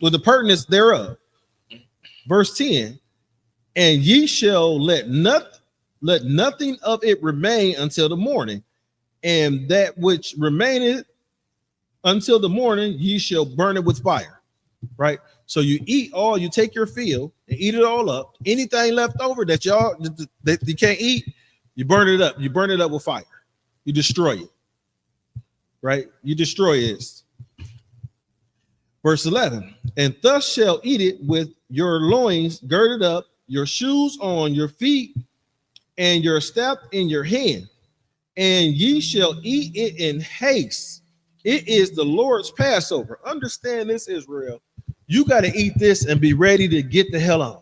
with the pertinence thereof. Verse 10, and ye shall let nothing of it remain until the morning, and that which remaineth until the morning ye shall burn it with fire. Right? So you take your field and eat it all up. Anything left over that you can't eat, you burn it up. You burn it up with fire. You destroy it. Right? You destroy it. Verse 11, and thus shall eat it with your loins girded up, your shoes on your feet, and your staff in your hand, and ye shall eat it in haste. It is the Lord's Passover. Understand this, Israel. You got to eat this and be ready to get the hell on.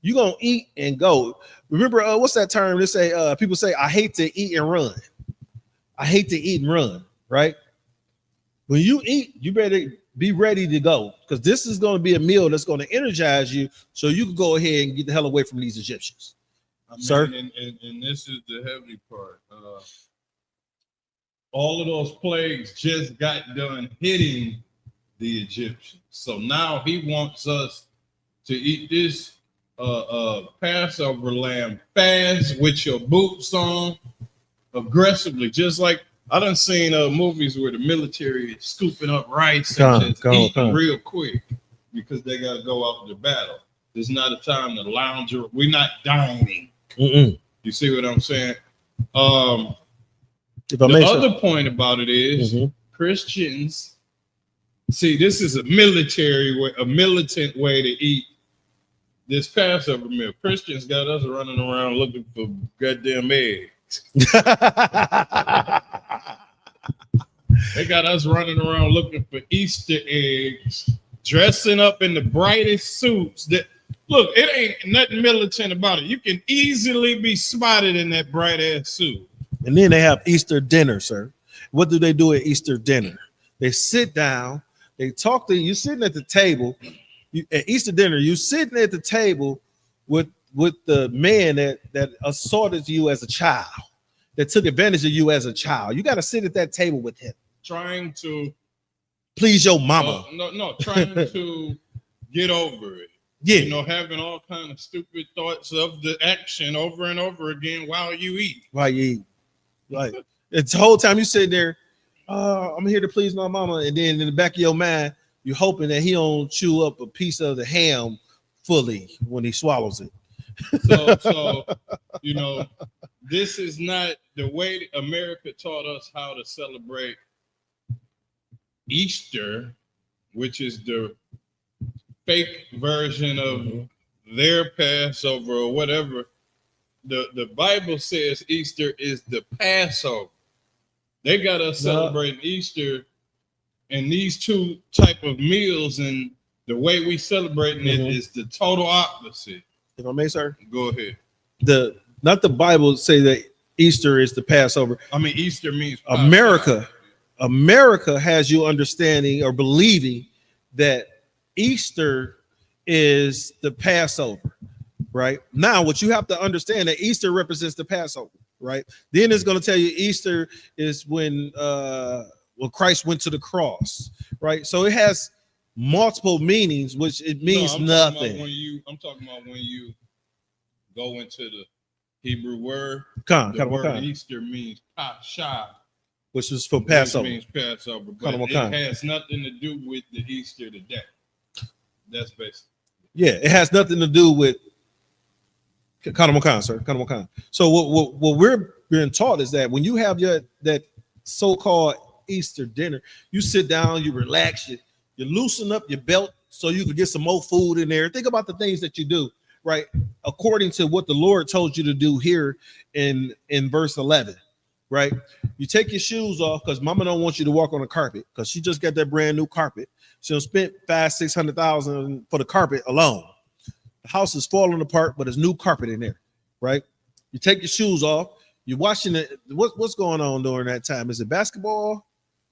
You're going to eat and go. Remember, what's that term? They say, people say, I hate to eat and run. I hate to eat and run, right? When you eat, you better be ready to go, because this is going to be a meal that's going to energize you so you can go ahead and get the hell away from these Egyptians. Sir? And this is the heavy part. All of those plagues just got done hitting the Egyptians. So now he wants us to eat this Passover lamb fast with your boots on, aggressively, just like I done seen movies where the military is scooping up rice and just eating real quick because they got to go out to battle. There's not a time to lounge. We're not dining. You see what I'm saying? The other point about it is Christians. See, this is a military way, a militant way to eat this Passover meal. Christians got us running around looking for goddamn eggs. They got us running around looking for Easter eggs, dressing up in the brightest suits. That look, it ain't nothing militant about it. You can easily be spotted in that bright ass suit. And then they have Easter dinner, sir. What do they do at Easter dinner? They sit down, they talk to you. You're sitting at the table. At Easter dinner, you're sitting at the table with the man that assaulted you as a child, that took advantage of you as a child. You got to sit at that table with him. Trying to please your mama. Trying to get over it. Yeah. You know, having all kind of stupid thoughts of the action over and over again while you eat. Like it's the whole time you sit there, I'm here to please my mama, and then in the back of your mind, you're hoping that he don't chew up a piece of the ham fully when he swallows it. So you know, this is not the way America taught us how to celebrate Easter, which is the fake version of their Passover or whatever. The Bible says Easter is the Passover. They got us celebrating Easter and these two type of meals, and the way we celebrating it is the total opposite. If I may, sir, go ahead. Not the Bible say that Easter is the Passover. I mean, Easter means America. America has you understanding or believing that Easter is the Passover. Right now, what you have to understand that Easter represents the Passover. Right. Then it's going to tell you Easter is when Christ went to the cross. Right. So it has multiple meanings, which it means nothing. I'm talking about when you go into the Hebrew word. The word Easter means Pascha, which is for Passover. Means Passover, but it has nothing to do with the Easter today. That's basically. Yeah, it has nothing to do with sir. So what we're being taught is that when you have that so-called Easter dinner, you sit down, you relax, you loosen up your belt so you can get some more food in there. Think about the things that you do, right? According to what the Lord told you to do here in verse 11, right? You take your shoes off because mama don't want you to walk on the carpet because she just got that brand new carpet. She'll spend $500,000-$600,000 for the carpet alone. The house is falling apart, but there's new carpet in there, right? You take your shoes off. You're watching it. What's going on during that time? Is it basketball?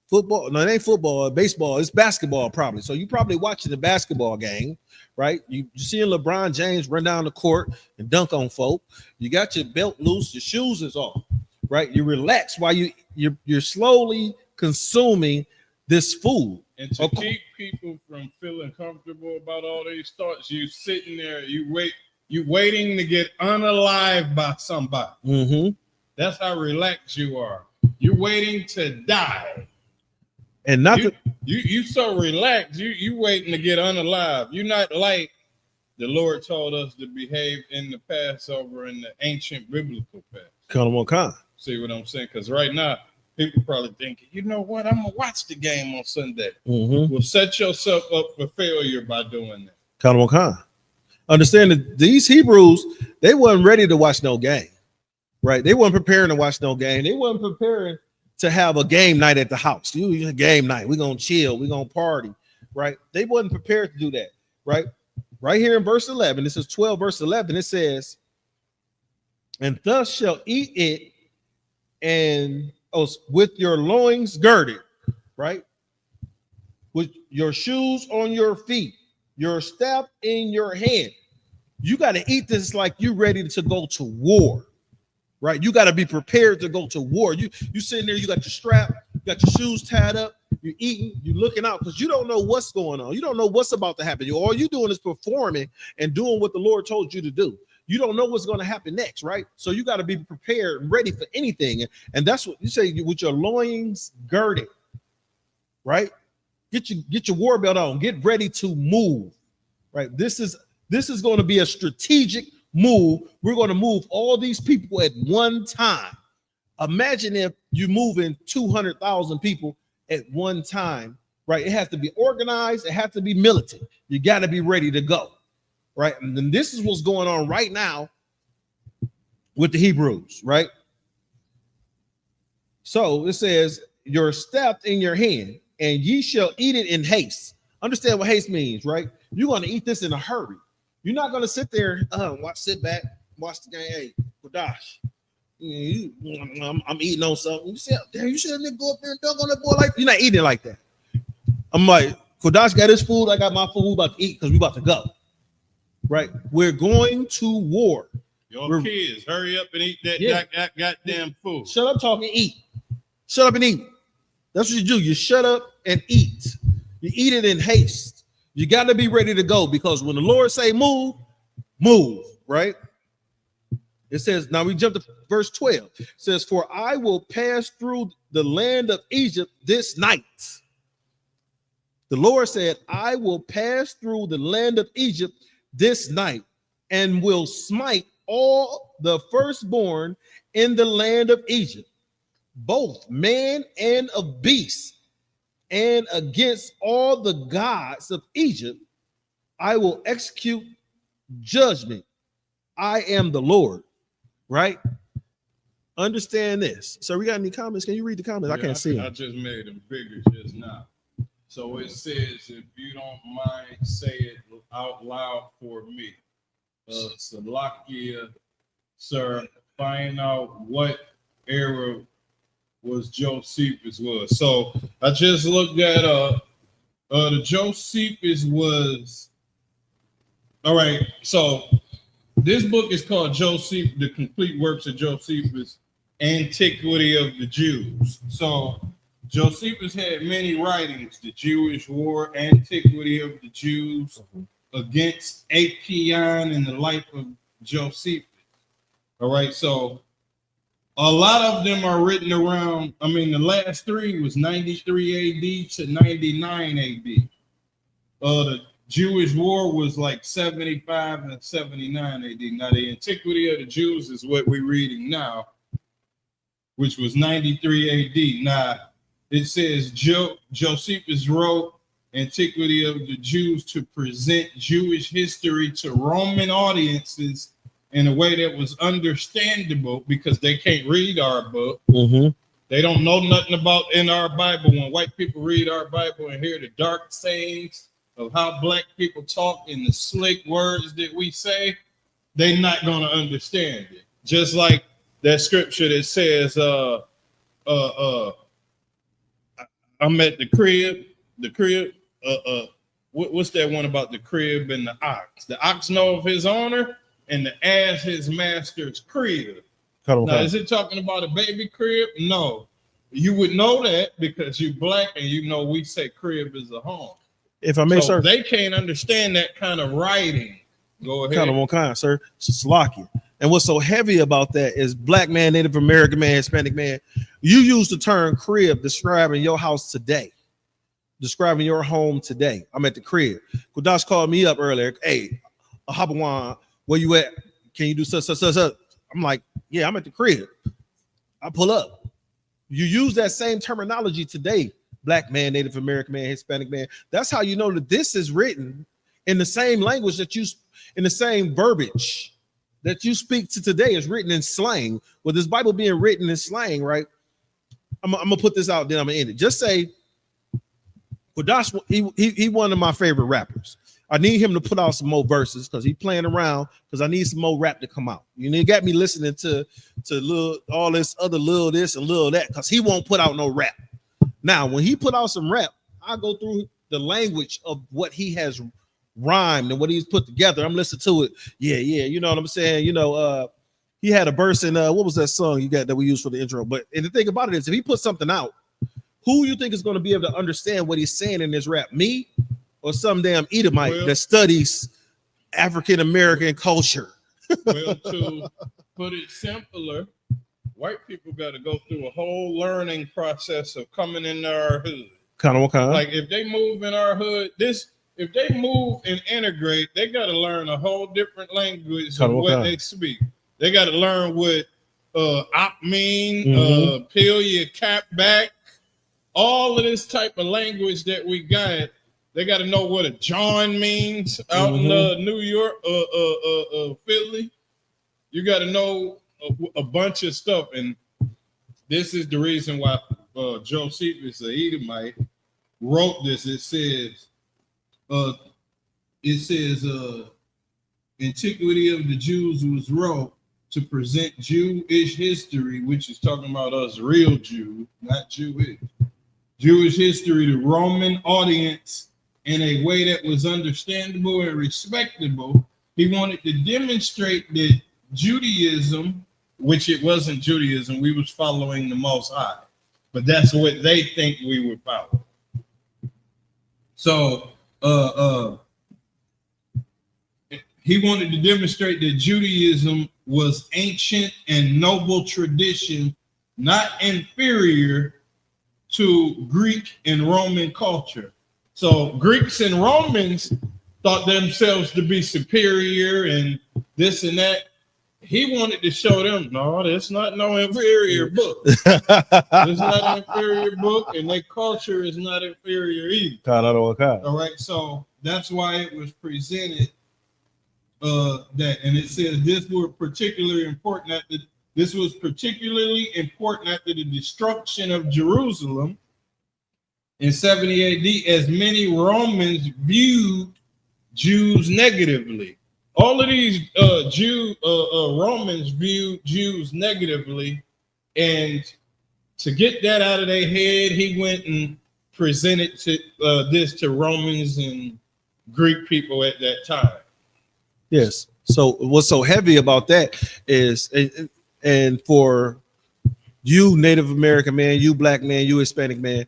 Football? No, it ain't football. Baseball. It's basketball probably. So you probably watching the basketball game, right? You seeing LeBron James run down the court and dunk on folk. You got your belt loose. Your shoes is off, right? You relax while you're slowly consuming this food. And to keep people from feeling comfortable about all these thoughts, you sitting there, you waiting to get unalived by somebody. Mm-hmm. That's how relaxed you are. You're waiting to die. And not you so relaxed, you waiting to get unalive. You're not like the Lord told us to behave in the Passover in the ancient biblical past. Come on. See what I'm saying? Because right now, people probably thinking, you know what? I'm gonna watch the game on Sunday. Mm-hmm. Well, set yourself up for failure by doing that. Come on. Understand that these Hebrews, they weren't ready to watch no game, right? They weren't preparing to watch no game. They weren't preparing to have a game night at the house. You game night. We're gonna chill. We're gonna party, right? They wasn't prepared to do that, right? Right here in verse 11, this is 12, verse 11. It says, "And thus shall eat it, and with your loins girded," right? With your shoes on your feet, your staff in your hand. You got to eat this like you ready to go to war, right? You got to be prepared to go to war. You sitting there, you got your strap, you got your shoes tied up, you're eating, you're looking out because you don't know what's going on. You don't know what's about to happen. All you're doing is performing and doing what the Lord told you to do. You don't know what's going to happen next, right? So you got to be prepared and ready for anything. And that's what you say with your loins girded, right? Get your war belt on. Get ready to move, right? This is going to be a strategic move. We're going to move all these people at one time. Imagine if you're moving 200,000 people at one time, right? It has to be organized. It has to be militant. You got to be ready to go, right? And then this is what's going on right now with the Hebrews, right? So it says, your staff in your hand, and ye shall eat it in haste. Understand what haste means, right? You're going to eat this in a hurry. You're not going to sit there, sit back, watch the game. Hey, Kodash, I'm eating on something. You say, damn, you shouldn't go up there and dunk on that boy like you're not eating like that. I'm like, Kodash got his food, I got my food, we about to eat because we about to go. Right? We're going to war. Your kids, hurry up and eat that goddamn food. Shut up, talk and eat. Shut up and eat. That's what you do. You shut up and eat. You eat it in haste. You got to be ready to go because when the Lord say move, move, right? It says, now we jump to verse 12. It says, for I will pass through the land of Egypt this night. The Lord said, I will pass through the land of Egypt this night and will smite all the firstborn in the land of Egypt, both man and of beast, and against all the gods of Egypt, I will execute judgment. I am the Lord. Right? Understand this. So we got any comments? Can you read the comments? Yeah, I can't see them. I just made them bigger just now. So it says, if you don't mind, say it out loud for me. Salakia, sir, find out what era was Josephus was. So I just looked at the Josephus was, all right, so this book is called Joseph, The Complete Works of Josephus, Antiquity of the Jews. So Josephus had many writings, the Jewish War, Antiquity of the Jews, Against Apion, and the Life of Josephus. All right, so a lot of them are written around, the last three was 93 AD to 99 AD. The Jewish War was like 75 and 79 AD. Now, the Antiquity of the Jews is what we're reading now, which was 93 AD. Now, it says Josephus wrote Antiquity of the Jews to present Jewish history to Roman audiences in a way that was understandable because they can't read our book. Mm-hmm. They don't know nothing about in our Bible. When white people read our Bible and hear the dark sayings of how black people talk and the slick words that we say, they're not going to understand it. Just like that scripture that says, I'm at the crib, what's that one about the crib and the ox? The ox know of his owner and the ass his master's crib. Now, is it talking about a baby crib? No. You would know that because you black and you know we say crib is a home. If I may, so sir. They can't understand that kind of writing. Go ahead. Kind of one kind, sir. Slocky. And what's so heavy about that is black man, Native American man, Hispanic man. You use the term crib describing your house today, describing your home today. I'm at the crib. Kudash called me up earlier. Hey, Habawan, where you at? Can you do such? I'm like, yeah, I'm at the crib. I pull up. You use that same terminology today, black man, Native American man, Hispanic man. That's how you know that this is written in the same language that you, in the same verbiage that you speak to today is written in slang. With this Bible being written in slang, right? I'm gonna put this out, then I'm gonna end it. Just say, Kudash, he one of my favorite rappers. I need him to put out some more verses because he's playing around, because I need some more rap to come out. You got me listening to little, all this other little this and little that, because he won't put out no rap. Now, when he put out some rap, I go through the language of what he has rhymed and what he's put together. I'm listening to it. Yeah, you know what I'm saying? He had a verse in what was that song you got that we used for the intro? But and the thing about it is, if he puts something out, who you think is going to be able to understand what he's saying in this rap? Me or some damn Edomite that studies African American culture? Well, to put it simpler, white people got to go through a whole learning process of coming in our hood. Kind of what kind? Like if they move in our hood, if they move and integrate, they got to learn a whole different language of what they speak. They got to learn what op mean, peel your cap back, all of this type of language that we got. They got to know what a John means out in New York, Philly. You got to know a bunch of stuff, and this is the reason why Josephus, the Edomite, wrote this. It says, Antiquity of the Jews was wrote to present Jewish history, which is talking about us real Jews, not Jewish. Jewish history to Roman audience in a way that was understandable and respectable. He wanted to demonstrate that Judaism, which it wasn't Judaism, we was following the Most High, but that's what they think we would follow. So he wanted to demonstrate that Judaism was ancient and noble tradition, not inferior to Greek and Roman culture. So Greeks and Romans thought themselves to be superior and this and that. He wanted to show them, no, that's not no inferior book. It's not an inferior book, and their culture is not inferior either. All right, so that's why it was presented that, and it says this was particularly important after the destruction of Jerusalem in 70 AD, as many Romans viewed Jews negatively. All of these Romans viewed Jews negatively, and to get that out of their head, he went and presented this to Romans and Greek people at that time. Yes. So what's so heavy about that is, and for you Native American man, you black man, you Hispanic man,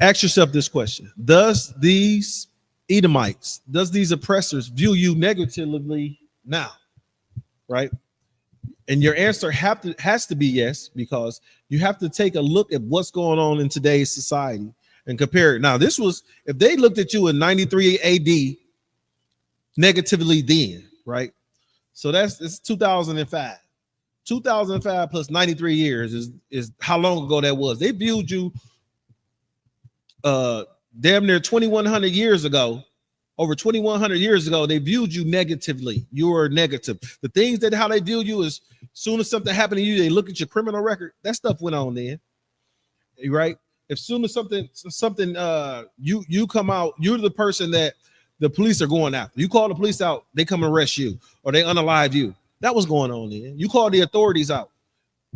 ask yourself this question: does these Edomites, does these oppressors view you negatively now? Right? And your answer has to be yes, because you have to take a look at what's going on in today's society and compare it. Now, this was, if they looked at you in 93 AD negatively then, right? So it's 2005. 2005 plus 93 years is how long ago that was. They viewed you damn near 2,100 years ago. Over 2,100 years ago, they viewed you negatively. You were negative. The things that how they view you is, soon as something happened to you, they look at your criminal record. That stuff went on then, right? As soon as something you come out, you're the person that the police are going after. You call the police out, they come and arrest you, or they unalive you. That was going on then. You call the authorities out.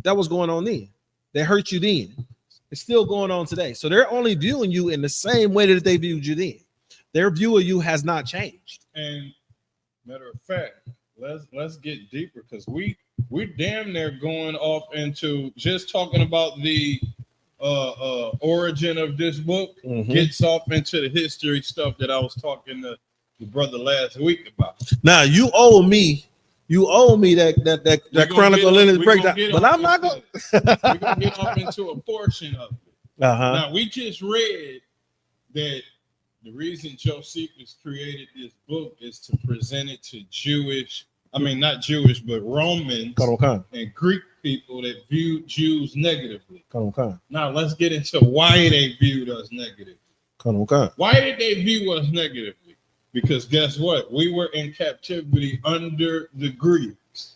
That was going on then. They hurt you then. It's still going on today. So they're only viewing you in the same way that they viewed you then. Their view of you has not changed. And matter of fact, let's get deeper, because we we're damn near going off into just talking about the origin of this book. Gets off into the history stuff that I was talking to the brother last week about. Now you owe me that chronicle lineage breakdown, but I'm not going. We're gonna get off into a portion of it. Now we just read that the reason Josephus created this book is to present it to not Jewish, but Romans and Greek people that viewed Jews negatively. Now let's get into why they viewed us negatively. Why did they view us negatively? Because guess what? We were in captivity under the Greeks.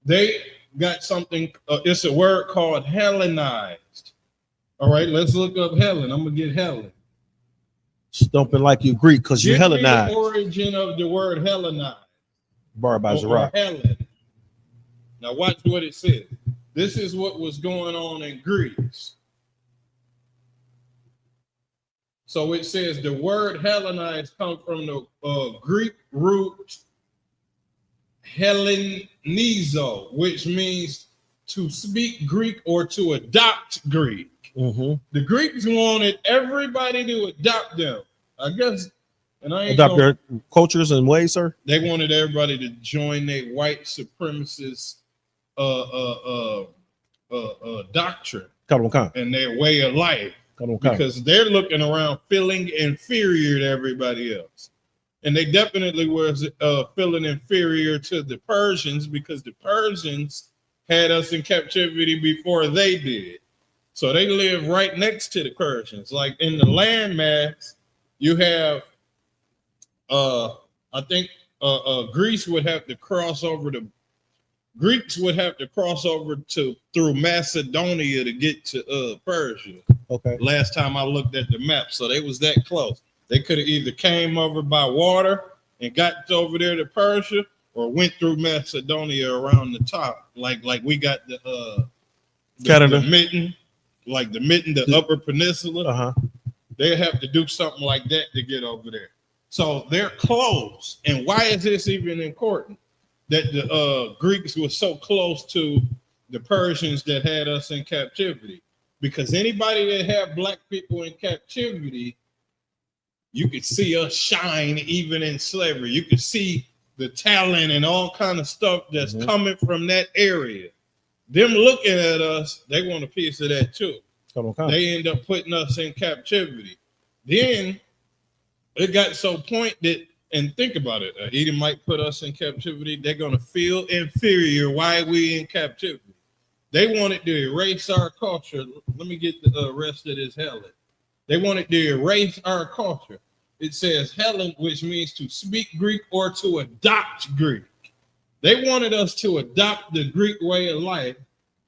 They got something, it's a word called Hellenized. All right, let's look up Helen. I'm going to get Helen. Stumping like you Greek because you Hellenized. The origin of the word Hellenized. Bar by Zerah. Helen. Now watch what it says. This is what was going on in Greece. So it says the word Hellenized comes from the Greek root Hellenizo, which means to speak Greek or to adopt Greek. The Greeks wanted everybody to adopt them. I guess, and I ain't adopt their cultures and ways, sir. They wanted everybody to join their white supremacist doctrine and their way of life. Because they're looking around feeling inferior to everybody else. And they definitely was feeling inferior to the Persians because the Persians had us in captivity before they did. So they live right next to the Persians. Like in the landmass, you have, I think Greece would have to cross over Greeks would have to cross over through Macedonia to get to Persia. Okay. Last time I looked at the map, so they was that close. They could have either came over by water and got over there to Persia, or went through Macedonia around the top, like we got the Canada, the Upper Peninsula. They have to do something like that to get over there. So they're close. And why is this even important? That the Greeks were so close to the Persians that had us in captivity. Because anybody that had black people in captivity, you could see us shine even in slavery. You could see the talent and all kind of stuff that's coming from that area. Them looking at us, they want a piece of that too. They end up putting us in captivity. Then it got so point that, and think about it, Edom might put us in captivity. They're going to feel inferior. Why we in captivity? They wanted to erase our culture. Let me get the rest of this Helen. They wanted to erase our culture. It says Helen, which means to speak Greek or to adopt Greek. They wanted us to adopt the Greek way of life,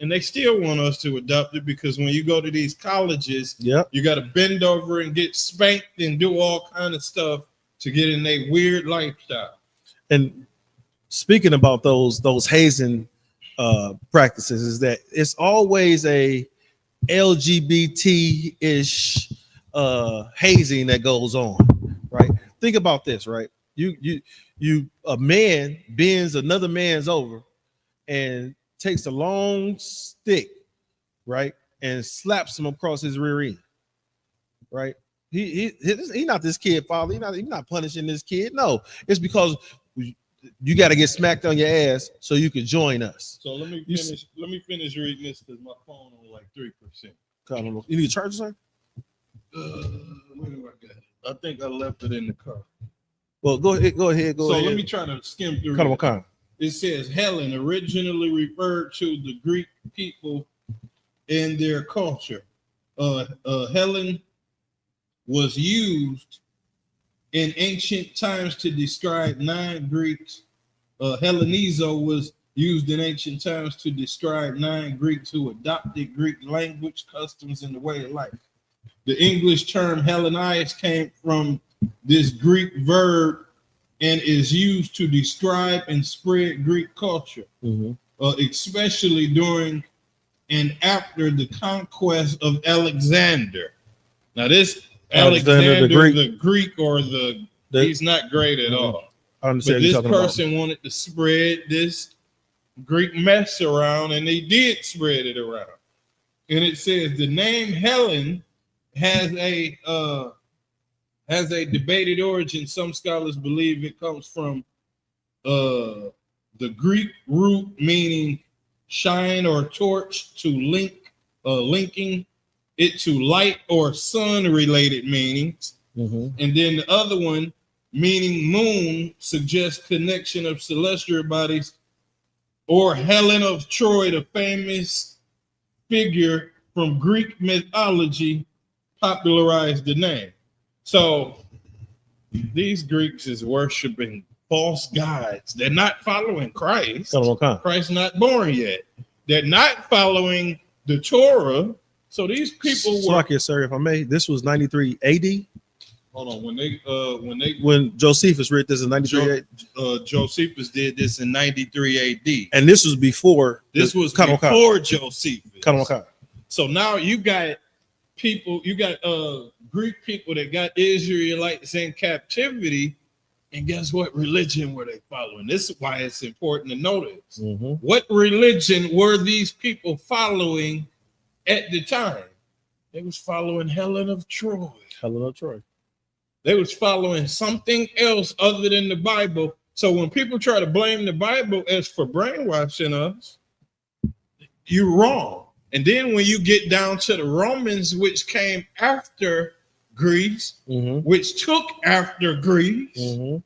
and they still want us to adopt it because when you go to these colleges, you got to bend over and get spanked and do all kind of stuff to get in a weird lifestyle. And speaking about those hazing practices, is that it's always a LGBT-ish hazing that goes on, right? Think about this, right? You a man bends another man's over and takes a long stick, right, and slaps him across his rear end, right? He not this kid, father. He's not punishing this kid. No, it's because you got to get smacked on your ass so you can join us. So let me finish reading this because my phone on like 3%. You need a charger, sir? Where do I got it? I think I left it in the car. Well, go ahead. So let me try to skim through it. It says Helen originally referred to the Greek people in their culture. Helen was used in ancient times to describe non-Greeks. Hellenizo was used in ancient times to describe non-Greeks who adopted Greek language, customs, and the way of life. The English term Hellenized came from this Greek verb and is used to describe and spread Greek culture, especially during and after the conquest of Alexander. Now, this Alexander the Greek or he's not great at all. I understand. But this person wanted to spread this Greek mess around, and they did spread it around. And it says the name Helen has a debated origin. Some scholars believe it comes from the Greek root meaning shine or torch, to link, linking it to light or sun related meanings. And then the other one, meaning moon, suggests connection of celestial bodies, or Helen of Troy, the famous figure from Greek mythology, popularized the name. So these Greeks is worshiping false gods. They're not following Christ. Christ's not born yet. They're not following the Torah. So these people were. Sir, if I may, this was 93 AD. Hold on, when Josephus read this in 93 AD. Josephus did this in 93 AD. And this was before. This was before Josephus. So now you got people, you got Greek people that got Israelites in captivity. And guess what religion were they following? This is why it's important to notice. What religion were these people following at the time? They was following Helen of Troy. They was following something else other than the Bible. So when people try to blame the Bible as for brainwashing us, you're wrong. And then when you get down to the Romans, which came after Greece, which took after Greece,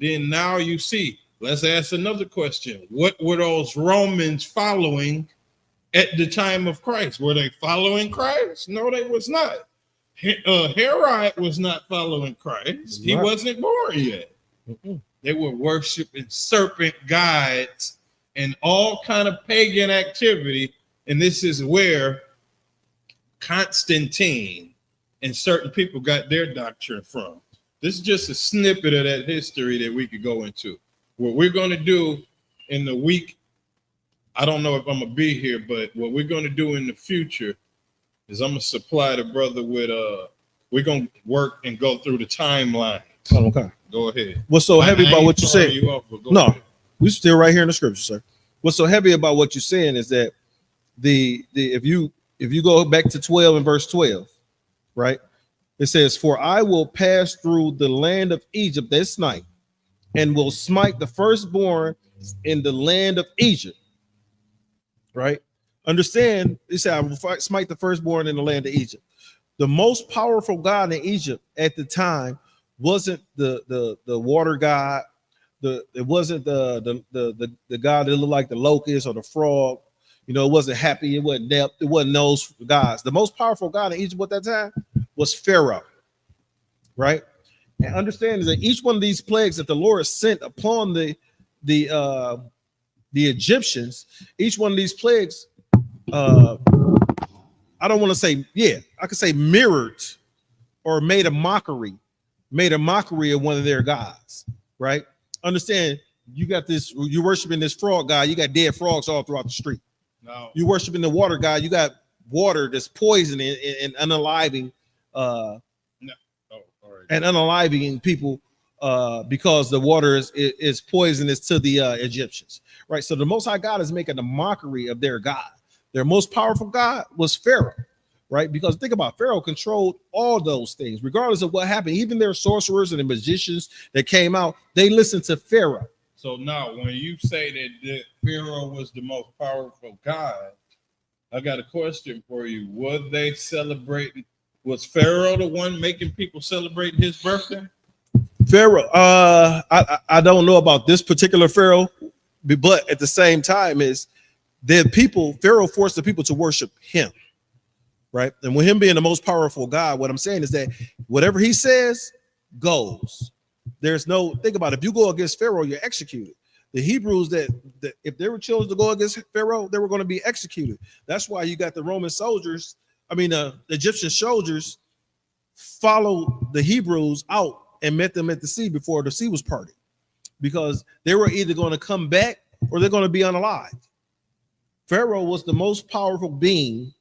then now you see. Let's ask another question. What were those Romans following at the time of Christ? Were they following Christ? No, they was not. Herod was not following Christ. He wasn't born yet. They were worshiping serpent gods and all kind of pagan activity. And this is where Constantine and certain people got their doctrine from. This is just a snippet of that history that we could go into. What we're going to do in the week, I don't know if I'm going to be here, but what we're going to do in the future is I'm going to supply the brother with, we're going to work and go through the timeline. Go ahead. What's so heavy about what you said? No, we're still right here in the scripture, sir. What's so heavy about what you're saying is that if you go back to 12 and verse 12, right? It says, "For I will pass through the land of Egypt this night, and will smite the firstborn in the land of Egypt." Right? Understand, he said, "I will smite the firstborn in the land of Egypt." The most powerful god in Egypt at the time wasn't the water god. It wasn't the god that looked like the locust or the frog. You know, it wasn't Happy. It wasn't Depth. It wasn't those gods. The most powerful god in Egypt at that time was Pharaoh. Right? And understand that each one of these plagues that the Lord sent upon the Egyptians, each one of these plagues, I don't want to say, I could say mirrored or made a mockery of one of their gods, right? Understand, you got this, you're worshiping this frog god, you got dead frogs all throughout the street. No. You're worshiping the water god, you got water that's poisoning and unaliving and unaliving people because the water is poisonous to the Egyptians, right? So the Most High God is making a mockery of their God. Their most powerful God was Pharaoh, right? Because think about it, Pharaoh controlled all those things, regardless of what happened. Even their sorcerers and the magicians that came out, they listened to Pharaoh. So now, when you say that Pharaoh was the most powerful God, I got a question for you. Would they celebrate? Was Pharaoh the one making people celebrate his birthday? Pharaoh, I don't know about this particular Pharaoh, but at the same time, is the people, Pharaoh forced the people to worship him, right? And with him being the most powerful God, what I'm saying is that whatever he says goes. There's no, think about it, if you go against Pharaoh, you're executed. The Hebrews that if they were chosen to go against Pharaoh, they were going to be executed. That's why you got the Roman soldiers, the Egyptian soldiers followed the Hebrews out and met them at the sea before the sea was parted, because they were either going to come back or they're going to be unalived. Pharaoh was the most powerful being,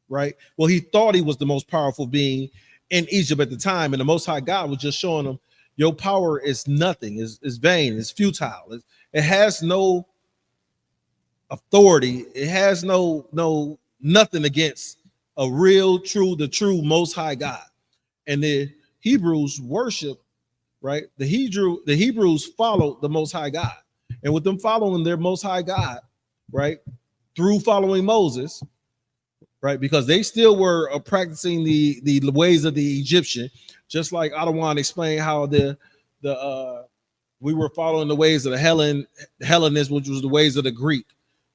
right? Well, he thought he was the most powerful being in Egypt at the time, and the Most High God was just showing him, your power is nothing, is vain, it's futile, it has no authority. It has no nothing against a real, the true Most High God. And the Hebrews worship, right? The Hebrews followed the Most High God, and with them following their Most High God, right, through following Moses, right, because they still were practicing the ways of the Egyptian, just like Adawan explained how we were following the ways of the Hellenists, which was the ways of the Greek.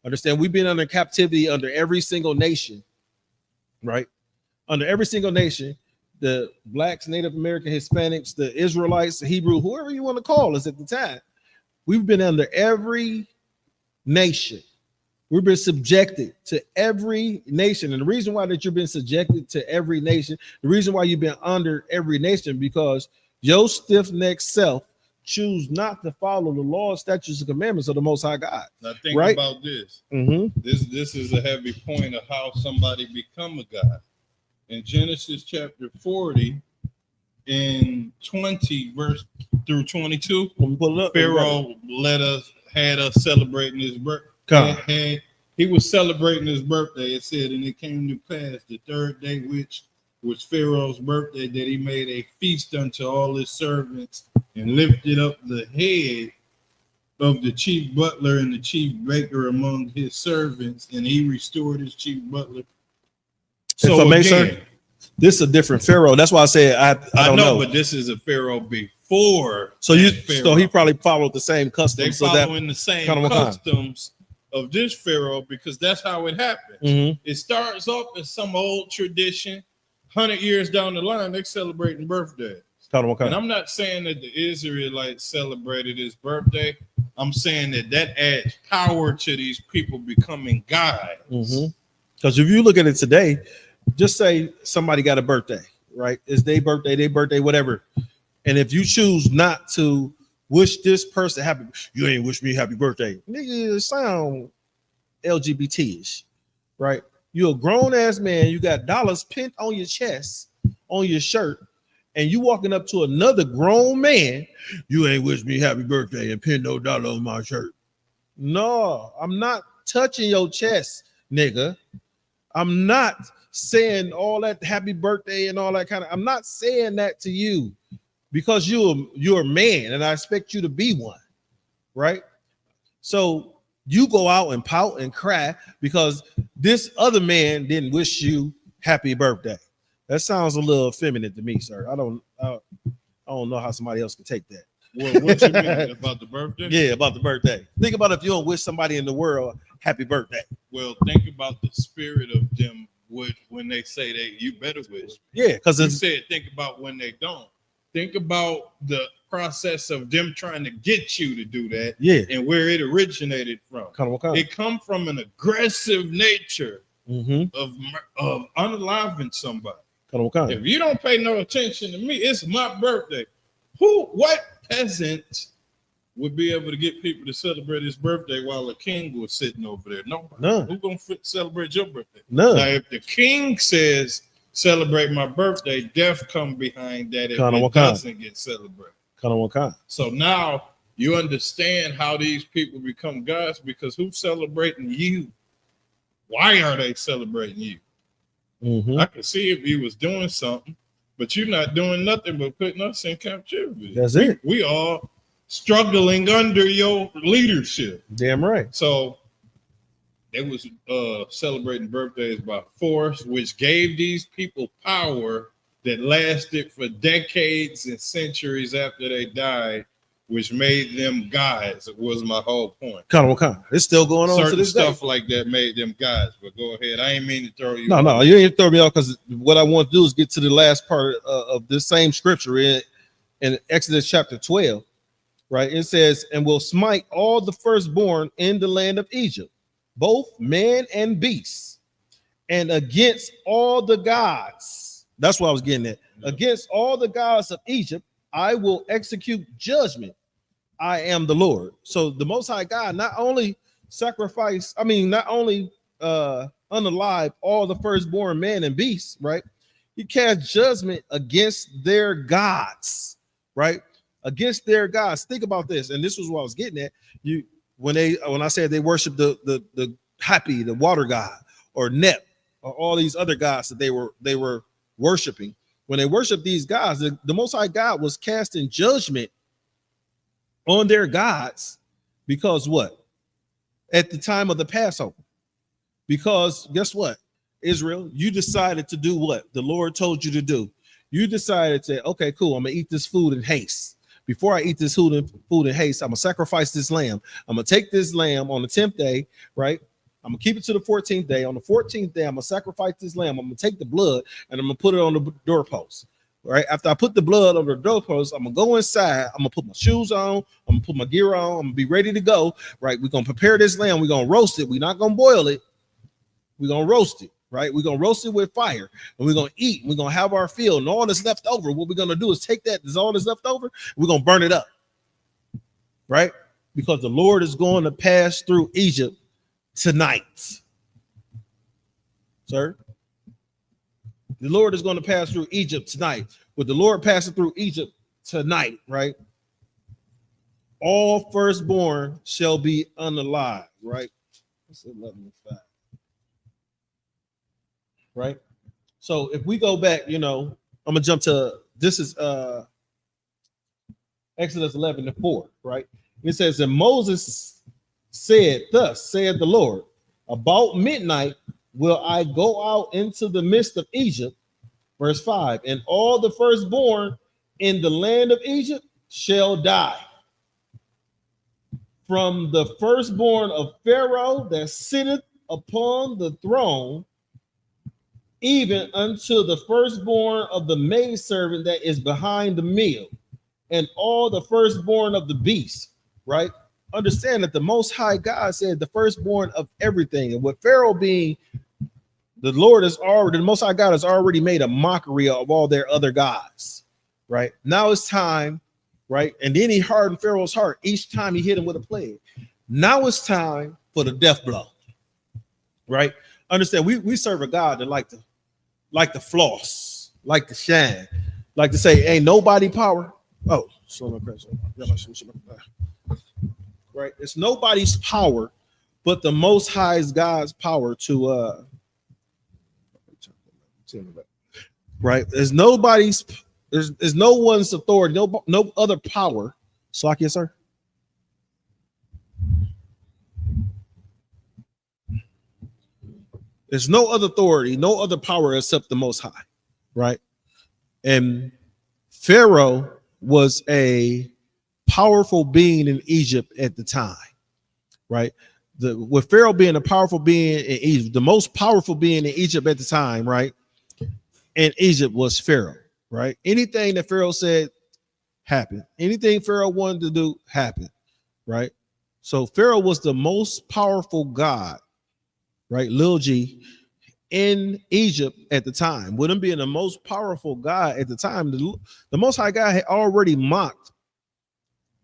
Understand? We've been under captivity under every single nation, right? Under every single nation, the blacks, Native American, Hispanics, the Israelites, the Hebrew, whoever you want to call us at the time, we've been under every nation. We've been subjected to every nation. And the reason why that you've been subjected to every nation, the reason why you've been under every nation, because your stiff-necked self choose not to follow the law, statutes, and commandments of the Most High God. Now think right? about this. Mm-hmm. This is a heavy point of how somebody become a God. In Genesis chapter 40, in 20 verse through 22, Pharaoh had us celebrating his birthday. He was celebrating his birthday. It said, and it came to pass the third day, which was Pharaoh's birthday, that he made a feast unto all his servants and lifted up the head of the chief butler and the chief baker among his servants, and he restored his chief butler. So again, this is a different Pharaoh. That's why I said I don't know, but this is a Pharaoh before. So he probably followed the same customs. They following the same customs of this Pharaoh, because that's how it happens. Mm-hmm. It starts off as some old tradition. 100 years down the line, they're celebrating birthdays. And I'm not saying that the Israelites celebrated his birthday. I'm saying that adds power to these people becoming gods. Because if you look at it today, just say somebody got a birthday, right? It's their birthday, whatever. And if you choose not to wish this person happy, you ain't wish me happy birthday. Nigga, it sound LGBT-ish, right? You're a grown-ass man. You got dollars pinned on your chest, on your shirt, and you walking up to another grown man, you ain't wish me happy birthday and pin no dollar on my shirt. No, I'm not touching your chest, nigga. I'm not saying all that happy birthday and all that kind of, I'm not saying that to you because you're a man and I expect you to be one, right? So you go out and pout and cry because this other man didn't wish you happy birthday. That sounds a little effeminate to me, sir. I don't know how somebody else can take that. Well, what you mean about the birthday? Yeah, about the birthday. Think about if you don't wish somebody in the world happy birthday. Well, think about the spirit of them when they say that you better wish. Yeah, because you said think about when they don't. Think about the process of them trying to get you to do that. Yeah, and where it originated from. It come from an aggressive nature of unaliving somebody. If you don't pay no attention to me, it's my birthday. What peasant would be able to get people to celebrate his birthday while the king was sitting over there? Nobody. None. Who's gonna celebrate your birthday? None. Now, if the king says celebrate my birthday, death come behind that if it doesn't get celebrated. So now you understand how these people become gods, because who's celebrating you? Why are they celebrating you? I can see if he was doing something, but you're not doing nothing but putting us in captivity. That's it. We all struggling under your leadership. Damn right. So they was celebrating birthdays by force, which gave these people power that lasted for decades and centuries after they died, which made them gods. It was my whole point. It's still going on. Certain to this stuff day. Like that made them gods. But go ahead. I ain't mean to throw you. No, you ain't throw me off, because what I want to do is get to the last part of this same scripture in Exodus chapter 12. Right? It says, and will smite all the firstborn in the land of Egypt, both man and beast, and against all the gods. That's what I was getting at. Against all the gods of Egypt, I will execute judgment. I am the Lord. So the Most High God not only unalive all the firstborn man and beast, right? He cast judgment against their gods, right? Against their gods. Think about this, and this was what I was getting at. when I said they worship the Happy, the water god, or Nep, or all these other gods that they were worshiping. When they worshiped these gods, the Most High God was casting judgment on their gods because what? At the time of the Passover. Because guess what? Israel, you decided to do what the Lord told you to do. You decided to, okay, cool, I'm gonna eat this food in haste. Before I eat this food in haste, I'm gonna sacrifice this lamb. I'm gonna take this lamb on the 10th day, right? I'm gonna keep it to the 14th day. On the 14th day, I'm gonna sacrifice this lamb. I'm gonna take the blood and I'm gonna put it on the doorpost. Right after I put the blood on the doorpost, I'm gonna go inside. I'm gonna put my shoes on. I'm gonna put my gear on. I'm gonna be ready to go. Right, we're gonna prepare this lamb. We're gonna roast it. We're not gonna boil it. We're gonna roast it. Right, we're gonna roast it with fire, and we're gonna eat. We're gonna have our fill, and all that's left over. What we're gonna do is take that. There's all that's left over. We're gonna burn it up. Right, because the Lord is going to pass through Egypt tonight, sir. The Lord is going to pass through Egypt tonight. With the Lord passing through Egypt tonight, right? All firstborn shall be unalive, right? That's 11:5. Right? So if we go back, I'm gonna jump to this is Exodus 11:4, right? It says, and Moses said, thus said the Lord, about midnight will I go out into the midst of Egypt, verse 5, and all the firstborn in the land of Egypt shall die. From the firstborn of Pharaoh that sitteth upon the throne, even unto the firstborn of the maidservant that is behind the mill, and all the firstborn of the beast, right? Understand that the Most High God said the firstborn of everything. And with Pharaoh being the Most High God has already made a mockery of all their other gods, right? Now it's time, right? And then he hardened Pharaoh's heart each time he hit him with a plague. Now it's time for the death blow, right? Understand, we serve a God that like to floss, like to shine, like to say, ain't nobody power. Oh, right? It's nobody's power, but the Most High God's power to right? There's no one's authority, no other power. Slack, yes, sir. There's no other authority, no other power except the Most High, right? And Pharaoh was a powerful being in Egypt at the time, right? With Pharaoh being a powerful being in Egypt, the most powerful being in Egypt at the time, right? And Egypt was Pharaoh, right? Anything that Pharaoh said happened. Anything Pharaoh wanted to do happened, right? So Pharaoh was the most powerful god, right? Lil G in Egypt at the time. With him being the most powerful god at the time, the Most High God had already mocked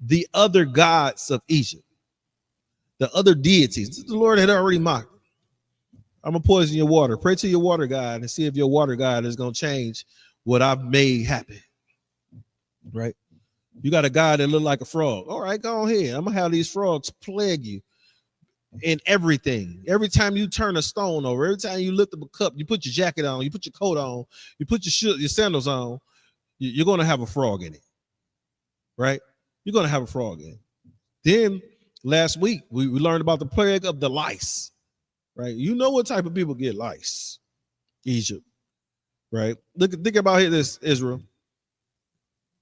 the other gods of Egypt, the other deities. The Lord had already mocked. I'm gonna poison your water. Pray to your water god and see if your water god is gonna change what I've made happen. Right? You got a god that look like a frog. All right, go ahead. I'm gonna have these frogs plague you in everything. Every time you turn a stone over, every time you lift up a cup, you put your jacket on, you put your coat on, you put your sandals on, you're gonna have a frog in it. Right? You're gonna have a frog in it. Then last week we learned about the plague of the lice. Right, you know what type of people get lice? Egypt, right? Think about this, Israel.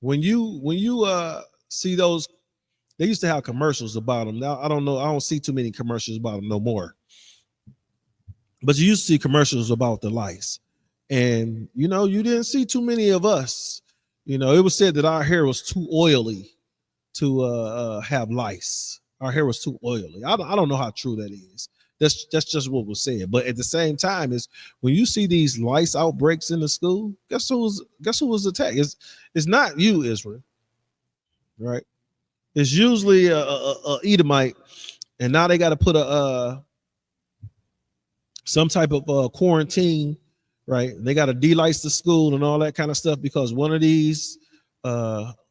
When you see those, they used to have commercials about them. Now I don't know, I don't see too many commercials about them no more. But you used to see commercials about the lice, and you didn't see too many of us. It was said that our hair was too oily to have lice. Our hair was too oily. I don't know how true that is. That's just what was said. But at the same time, is when you see these lice outbreaks in the school, guess who was attacked? It's not you, Israel, right? It's usually a Edomite, and now they got to put some type of quarantine, right? They got to de-lice the school and all that kind of stuff because one of these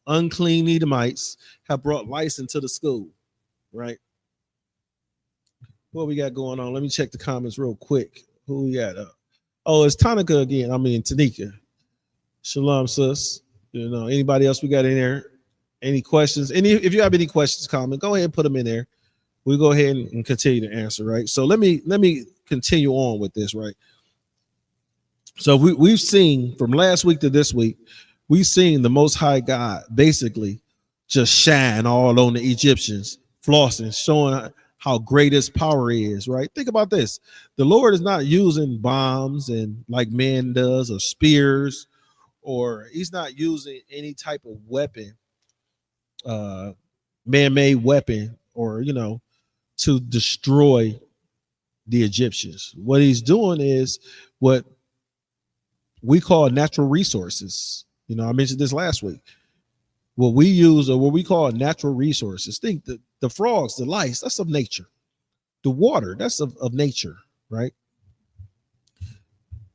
unclean Edomites have brought lice into the school, right? What we got going on? Let me check the comments real quick. Who we got? Oh, it's Tonica again. I mean, Tanika. Shalom, sis. You know, anybody else we got in there? Any questions? If you have any questions, comment, go ahead and put them in there. We'll go ahead and continue to answer, right? So let me continue on with this, right? So we've seen from last week to this week, we've seen the Most High God basically just shine all on the Egyptians, flossing, showing how great his power is, right? Think about this. The Lord is not using bombs and like man does, or spears, or he's not using any type of weapon, man-made weapon, or, you know, to destroy the Egyptians. What he's doing is what we call natural resources. You know, I mentioned this last week. What we use, or what we call natural resources. Think that the frogs, the lice, that's of nature. The water, that's of nature, right?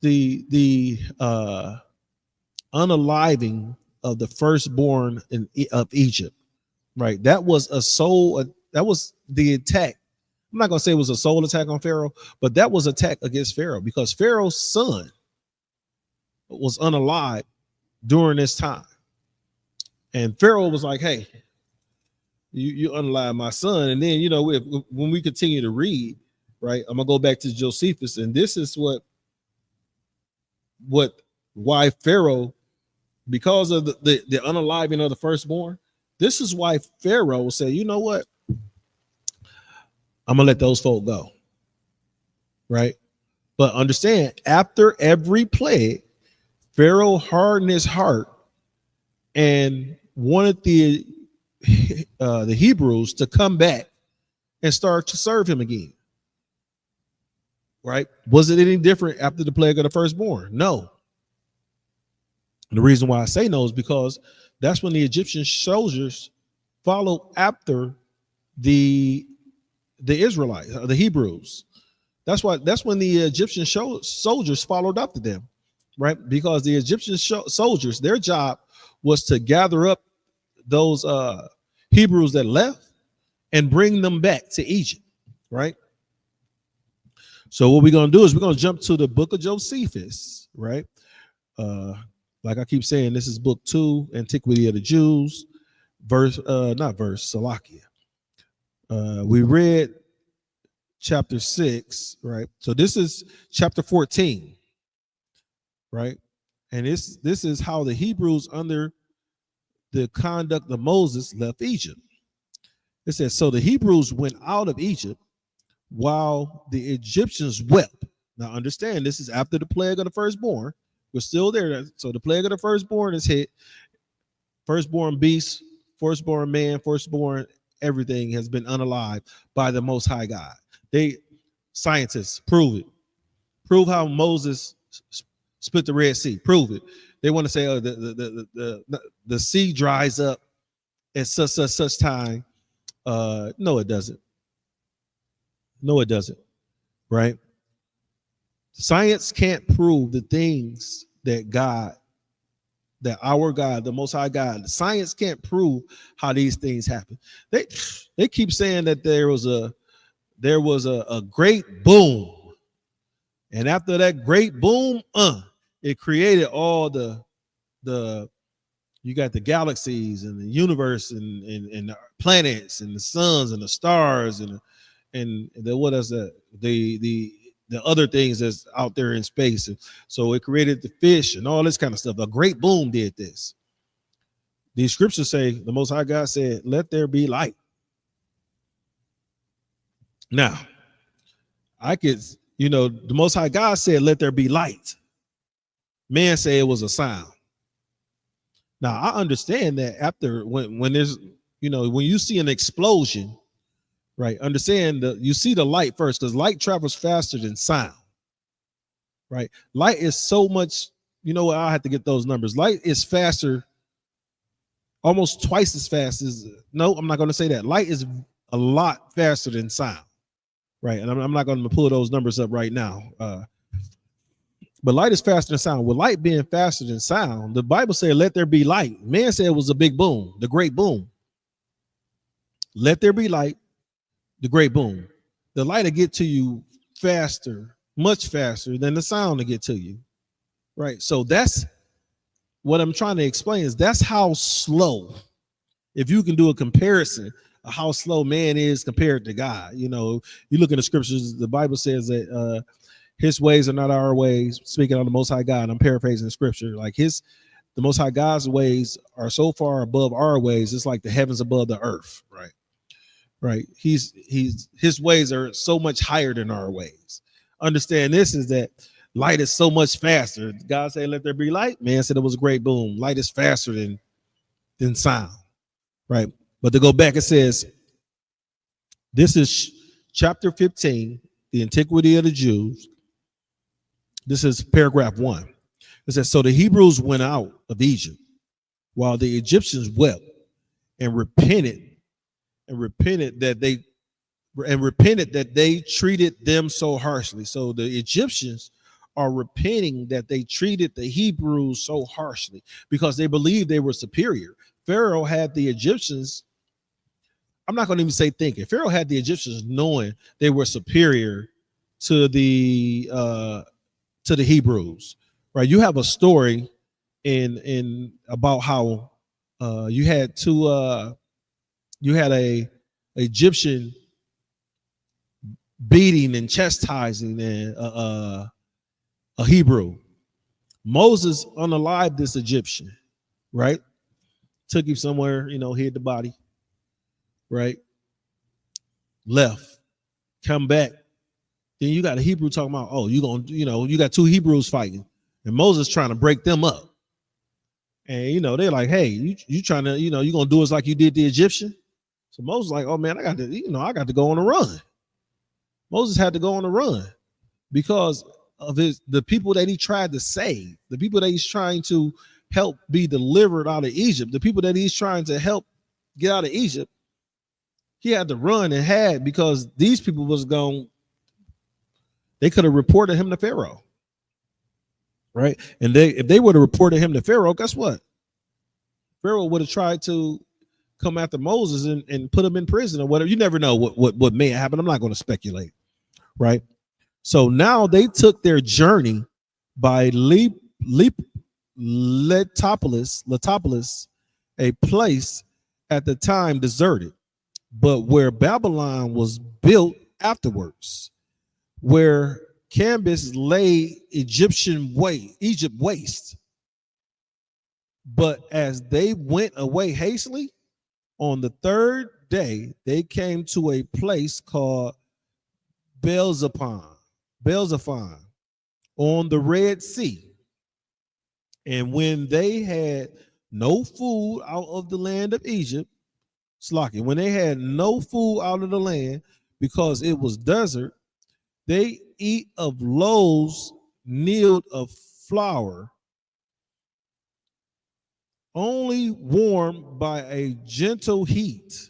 The unaliving of the firstborn of Egypt, right? That was that was the attack. I'm not gonna say it was a soul attack on Pharaoh, but that was attack against Pharaoh, because Pharaoh's son was unalive during this time. And Pharaoh was like, hey, you unalive my son. And then, you know, when we continue to read, right, I'm gonna go back to Josephus, and this is why Pharaoh, because of the unaliving of the firstborn, this is why Pharaoh said, you know what, I'm gonna let those folk go, right? But understand, after every plague, Pharaoh hardened his heart and wanted the Hebrews to come back and start to serve him again, right? Was it any different after the plague of the firstborn? No. And the reason why I say no is because that's when the Egyptian soldiers followed after the Israelites, the Hebrews. That's when the Egyptian soldiers followed after them, right? Because the Egyptian soldiers, their job was to gather up those Hebrews that left and bring them back to Egypt, right? So what we're going to do is we're going to jump to the book of Josephus, right? Like I keep saying, this is book 2, Antiquity of the Jews, Salakia. We read chapter 6, right? So this is chapter 14, right? And this is how the Hebrews, under the conduct of Moses, left Egypt. It says, so the Hebrews went out of Egypt while the Egyptians wept. Now understand, this is after the plague of the firstborn. We're still there. So the plague of the firstborn is hit. Firstborn beast, firstborn man, firstborn everything has been unalived by the Most High God. Scientists prove it. Prove how Moses split the Red Sea. Prove it. They want to say, oh, the sea dries up at such time. No, it doesn't. No, it doesn't. Right? Science can't prove the things that our God, the Most High God, science can't prove how these things happen. They keep saying that there was a great boom, and after that great boom, it created all the you got the galaxies and the universe and the planets and the suns and the stars and the what is that, the other things that's out there in space. And so it created the fish and all this kind of stuff. A great boom did this. These scriptures say the Most High God said, let there be light. Now, the Most High God said, let there be light. Man said it was a sound. Now, I understand that after when there's, when you see an explosion, right? Understand that you see the light first, because light travels faster than sound, right? Light is so much, I have to get those numbers. Light is faster, almost twice as fast as, no, I'm not going to say that. Light is a lot faster than sound, right? And I'm not going to pull those numbers up right now. But light is faster than sound. With light being faster than sound, the Bible said, let there be light. Man said it was a big boom, the great boom. Let there be light. The great boom. The light will get to you faster, much faster than the sound to get to you, right? So that's what I'm trying to explain is that's how slow, if you can do a comparison of how slow man is compared to God. You know, you look in the scriptures, the Bible says that his ways are not our ways, speaking of the Most High God. I'm paraphrasing the scripture, like the Most High God's ways are so far above our ways, it's like the heavens above the earth, right? Right. His ways are so much higher than our ways. Understand this is that light is so much faster. God said, let there be light. Man said it was a great boom. Light is faster than sound. Right. But to go back, it says, this is chapter 15, the antiquity of the Jews. This is paragraph 1. It says, so the Hebrews went out of Egypt while the Egyptians wept and repented that they treated them so harshly. So the Egyptians are repenting that they treated the Hebrews so harshly because they believed they were superior. Pharaoh had the Egyptians, I'm not going to even say thinking, Pharaoh had the Egyptians knowing they were superior to the Hebrews, right? You have a story in about how you had a Egyptian beating and chastising a Hebrew. Moses unalived this Egyptian, right? Took him somewhere, hid the body, right? Left, come back. Then you got a Hebrew talking about, oh, you got two Hebrews fighting, and Moses trying to break them up. And they're like, hey, you trying to, you gonna do us like you did the Egyptian? So Moses like, oh man, I got to go on a run. Moses had to go on a run because of the people that he tried to save, the people that he's trying to help be delivered out of Egypt, the people that he's trying to help get out of Egypt. He had to run and had because these people was gone. They could have reported him to Pharaoh, right? And if they would have reported him to Pharaoh, guess what? Pharaoh would have tried to come after Moses and put him in prison or whatever. You never know what may happen. I'm not going to speculate, right? So now they took their journey by Letopolis, a place at the time deserted, but where Babylon was built afterwards, where Candace lay Egypt waste. But as they went away hastily, on the third day, they came to a place called Belzephon on the Red Sea. And when they had no food out of the land of Egypt, when they had no food out of the land because it was desert, they eat of loaves kneaded of flour, only warmed by a gentle heat,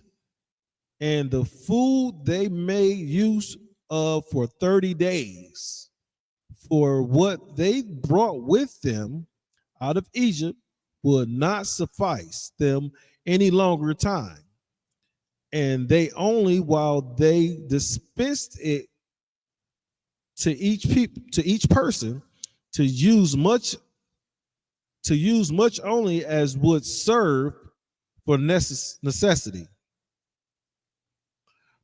and the food they made use of for 30 days. For what they brought with them out of Egypt would not suffice them any longer time. And they only, while they dispensed it to each person to use much only as would serve for necessity,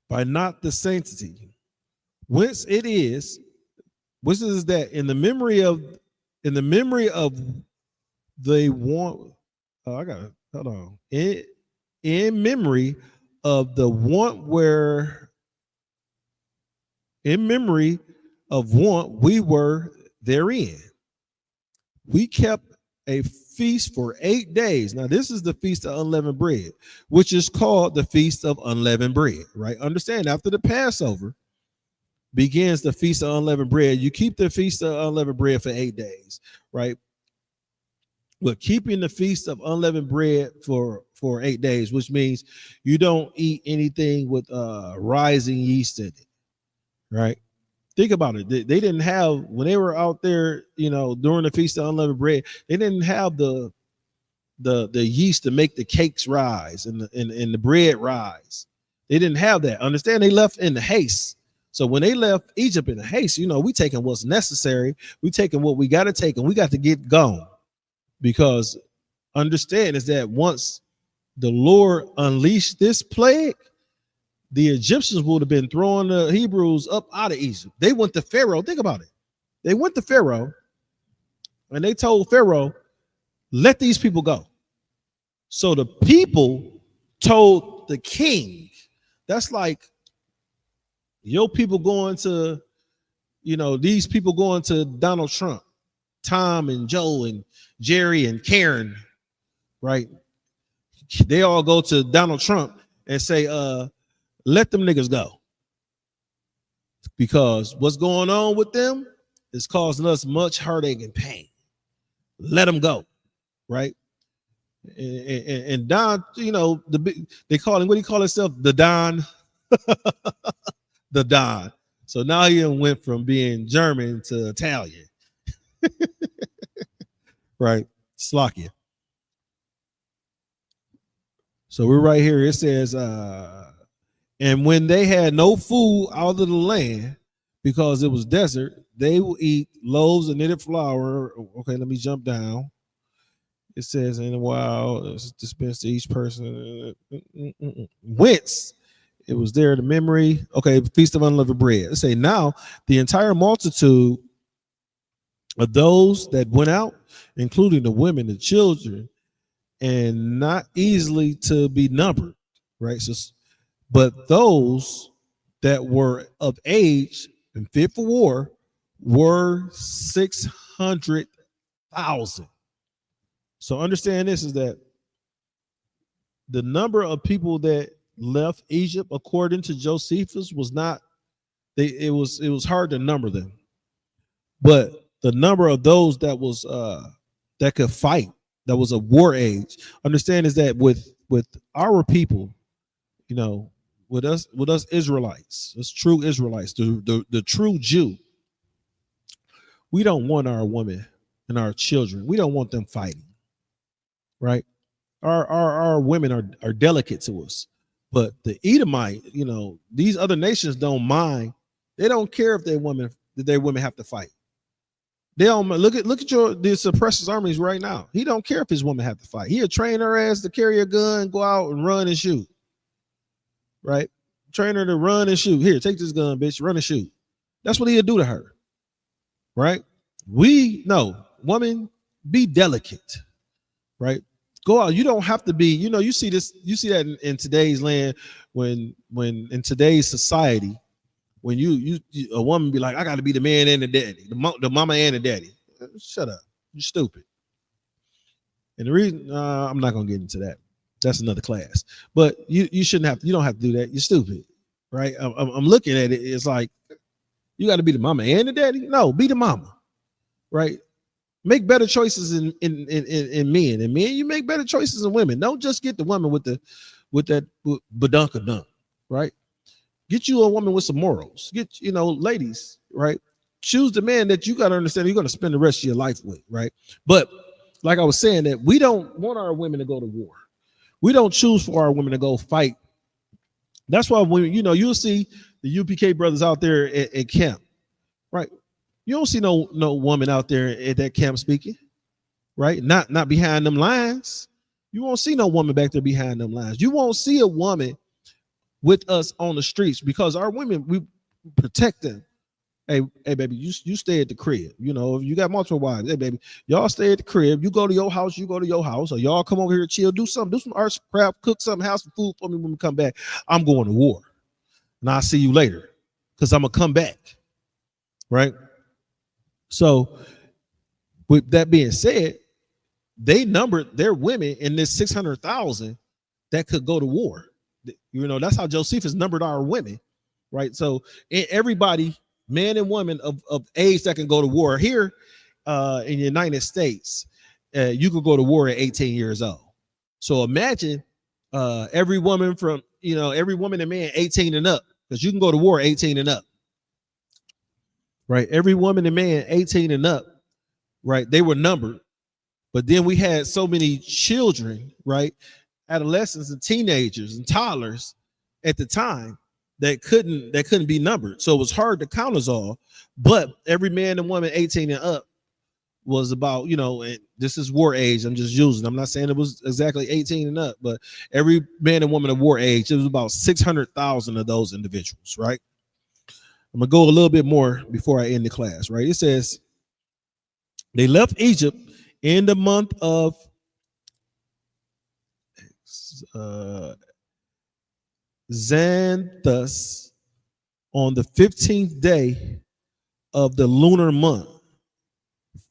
by not the sanctity, which is that in the memory of they want. I got it. Hold on. In memory of the want where. In memory of want we were therein. We kept a feast for 8 days. Now, this is the Feast of Unleavened Bread, which is called the Feast of Unleavened Bread, right? Understand, after the Passover begins the Feast of Unleavened Bread. You keep the Feast of Unleavened Bread for 8 days, right? But keeping the Feast of Unleavened Bread for 8 days, which means you don't eat anything with rising yeast in it, right? Think about it. They didn't have, when they were out there, during the Feast of Unleavened Bread, they didn't have the yeast to make the cakes rise and the bread rise. They didn't have that. Understand? They left in the haste. So when they left Egypt in haste, we taking what's necessary. We taking what we got to take, and we got to get gone. Because understand is that once the Lord unleashed this plague, the Egyptians would have been throwing the Hebrews up out of Egypt. They went to Pharaoh. Think about it. They went to Pharaoh, and they told Pharaoh, let these people go. So the people told the king, that's like your people going to, these people going to Donald Trump, Tom and Joe and Jerry and Karen, right? They all go to Donald Trump and say, let them niggas go. Because what's going on with them is causing us much heartache and pain. Let them go, right? And Don, they call him, what do you call himself? The Don. The Don. So now he went from being German to Italian. Right? Slovakia. So we're right here. It says, and when they had no food out of the land because it was desert, they will eat loaves of knitted flour. Okay, let me jump down. It says, in a while, it's dispensed to each person. Whence it was there the memory. Okay, feast of unleavened bread. It say, now the entire multitude of those that went out, including the women, the children, and not easily to be numbered, right? So, but those that were of age and fit for war were 600,000. So understand this is that the number of people that left Egypt, according to Josephus, was not. It was hard to number them, but the number of those that was that could fight, that was a war age. Understand is that with our people, with us Israelites, us true Israelites, the true Jew, we don't want our women and our children. We don't want them fighting. Right? Our women are delicate to us. But the Edomite, these other nations don't mind. They don't care if their women have to fight. They don't look at the suppressors armies right now. He don't care if his woman have to fight. He'll train her ass to carry a gun, go out and run and shoot. Right? Train her to run and shoot. Here, take this gun, bitch. Run and shoot. That's what he'll do to her. Right? We know, woman, be delicate. Right? Go out. You don't have to be, you see this, you see that in today's land, when in today's society, when you a woman be like, I got to be the man and the daddy, the mama and the daddy. Shut up. You're stupid. And the reason, I'm not going to get into that. That's another class. But you shouldn't have, you don't have to do that. You're stupid. Right? I'm looking at it. It's like, you got to be the mama and the daddy. No, be the mama. Right? Make better choices in men, and men, you make better choices in women. Don't just get the woman with that badunkadunk, right? Get you a woman with some morals. Get, ladies, right? Choose the man that you got to understand you're going to spend the rest of your life with, right? But like I was saying, that we don't want our women to go to war. We don't choose for our women to go fight. That's why when you'll see the UPK brothers out there at camp, right? You don't see no woman out there at that camp speaking, right? Not behind them lines. You won't see no woman back there behind them lines. You won't see a woman with us on the streets because our women, we protect them. Hey, baby, you stay at the crib. If you got multiple wives, hey, baby, y'all stay at the crib. You go to your house, or y'all come over here, chill, do some arts craft, cook something, have some food for me when we come back. I'm going to war, and I'll see you later because I'm gonna come back, right? So, with that being said, they numbered their women in this 600,000 that could go to war. That's how Josephus numbered our women, right? So, everybody, man and woman of age that can go to war here in the United States, you could go to war at 18 years old. So imagine every woman from, every woman and man 18 and up, because you can go to war 18 and up. Right, every woman and man 18 and up, right? They were numbered, but then we had so many children, right? Adolescents and teenagers and toddlers at the time that couldn't be numbered. So it was hard to count us all. But every man and woman 18 and up was about, and this is war age. I'm just using. I'm not saying it was exactly 18 and up, but every man and woman of war age, it was about 600,000 of those individuals, right? I'm gonna go a little bit more before I end the class, right? It says they left Egypt in the month of Xanthus on the 15th day of the lunar month,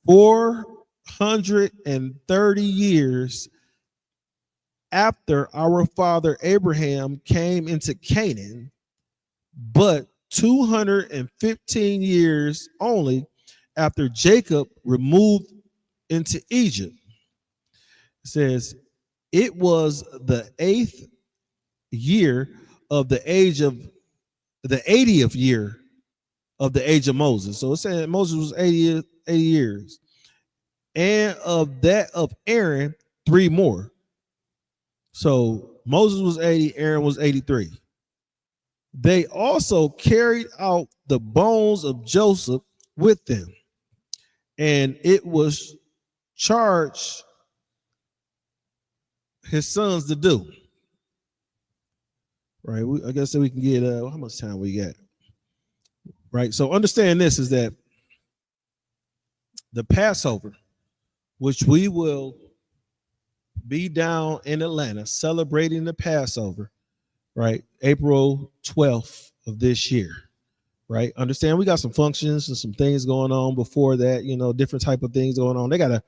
430 years after our father Abraham came into Canaan, but 215 years only after Jacob removed into Egypt. It says it was the 8th year of the age of the 80th year of the age of Moses. So it's saying Moses was 80 years. And of that of Aaron, 3 more. So Moses was 80, Aaron was 83. They also carried out the bones of Joseph with them, and it was charged his sons to do. Right? I guess that we can get how much time we got. Right? So understand this is that the Passover, which we will be down in Atlanta celebrating the Passover, right? April 12th of this year, right? Understand we got some functions and some things going on before that, different type of things going on. They got a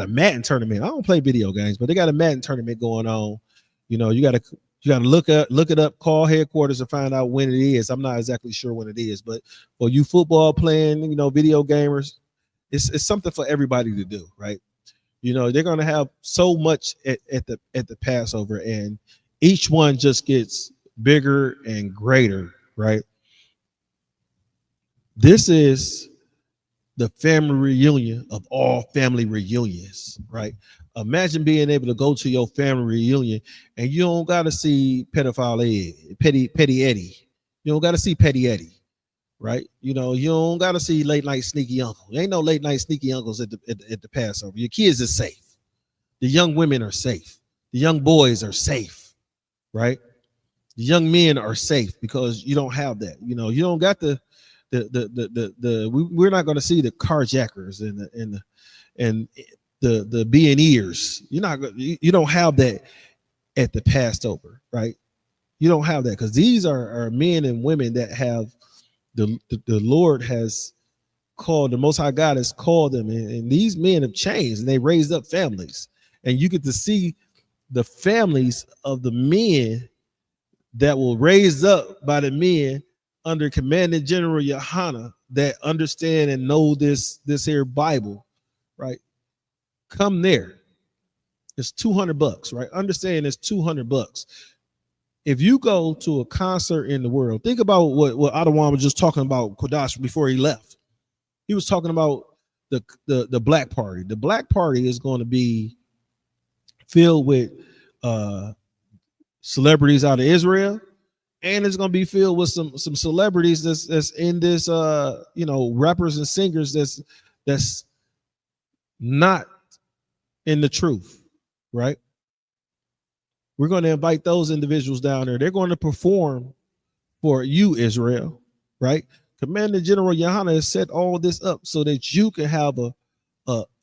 Madden tournament. I don't play video games, but they got a Madden tournament going on. You got to look it up, call headquarters and find out when it is. I'm not exactly sure when it is, but for you football playing, video gamers, it's something for everybody to do, right? They're going to have so much at the Passover, and each one just gets bigger and greater, right? This is the family reunion of all family reunions, right? Imagine being able to go to your family reunion and you don't got to see pedophile Ed, Petty Eddie. You don't got to see Petty Eddie, right? You don't got to see late night sneaky uncle. There ain't no late night sneaky uncles at the Passover. Your kids are safe. The young women are safe. The young boys are safe, right? The young men are safe because you don't have that. You don't got we're not going to see the carjackers and the B&Eers. You don't have that at the Passover, right? You don't have that because these are men and women that have the Lord has called, the Most High God has called them, and these men have changed and they raised up families, and you get to see the families of the men that were raised up by the men under Commanding General Yohana that understand and know this here Bible, right? Come there. It's $200, right? Understand it's $200. If you go to a concert in the world, think about what Adawan was just talking about Kodash before he left. He was talking about the black party. The black party is going to be filled with celebrities out of Israel, and it's going to be filled with some celebrities that's in this rappers and singers that's not in the truth, right? We're going to invite those individuals down there. They're going to perform for you, Israel, right? Commander General Yohana has set all this up so that you can have a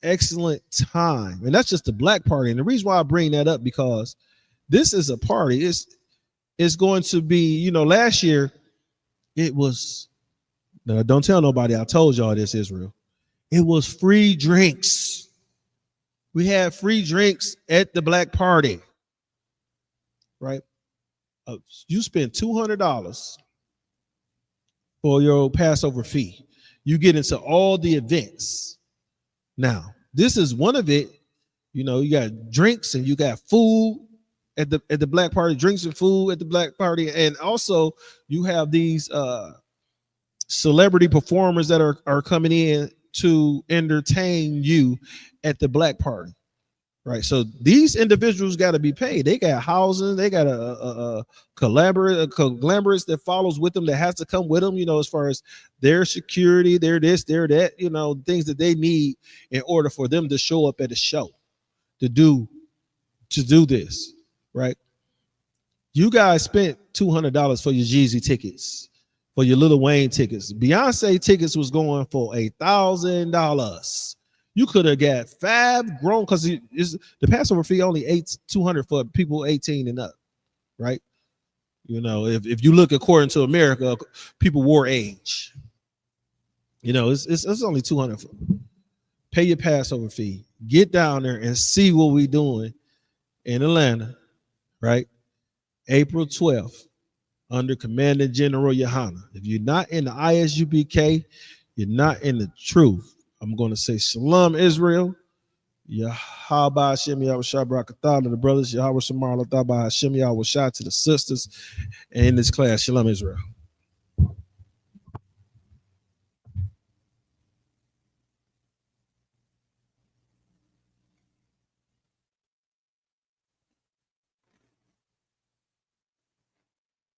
excellent time. And that's just the black party. And the reason why I bring that up, because this is a party. It's going to be, last year it was, no, don't tell nobody I told y'all this, Israel. It was free drinks. We had free drinks at the black party, right? You spend $200 for your Passover fee. You get into all the events. Now, this is one of it. You got drinks and you got food at the black party, drinks and food at the black party, and also you have these celebrity performers that are coming in to entertain you at the black party. right? So these individuals got to be paid. They got housing, they got a collaborates that follows with them that has to come with them, as far as their security, their this, their that, things that they need in order for them to show up at a show to do this, right? You guys spent $200 for your Jeezy tickets, for your Lil Wayne tickets. Beyonce tickets was going for $1,000. You could have got 5 grown, because the Passover fee only $200 for people 18 and up, right? If you look according to America, people war age. It's only $200. Pay your Passover fee. Get down there and see what we doing in Atlanta, right? April 12th, under Commanding General Yohana. If you're not in the ISUBK, you're not in the truth. I'm going to say Shalom Israel, Yahweh Hashem Yahweh Shah Barakatah to the brothers, Yahweh Shamar Latah Hashem Yahweh Shah to the sisters, and in this class, Shalom Israel.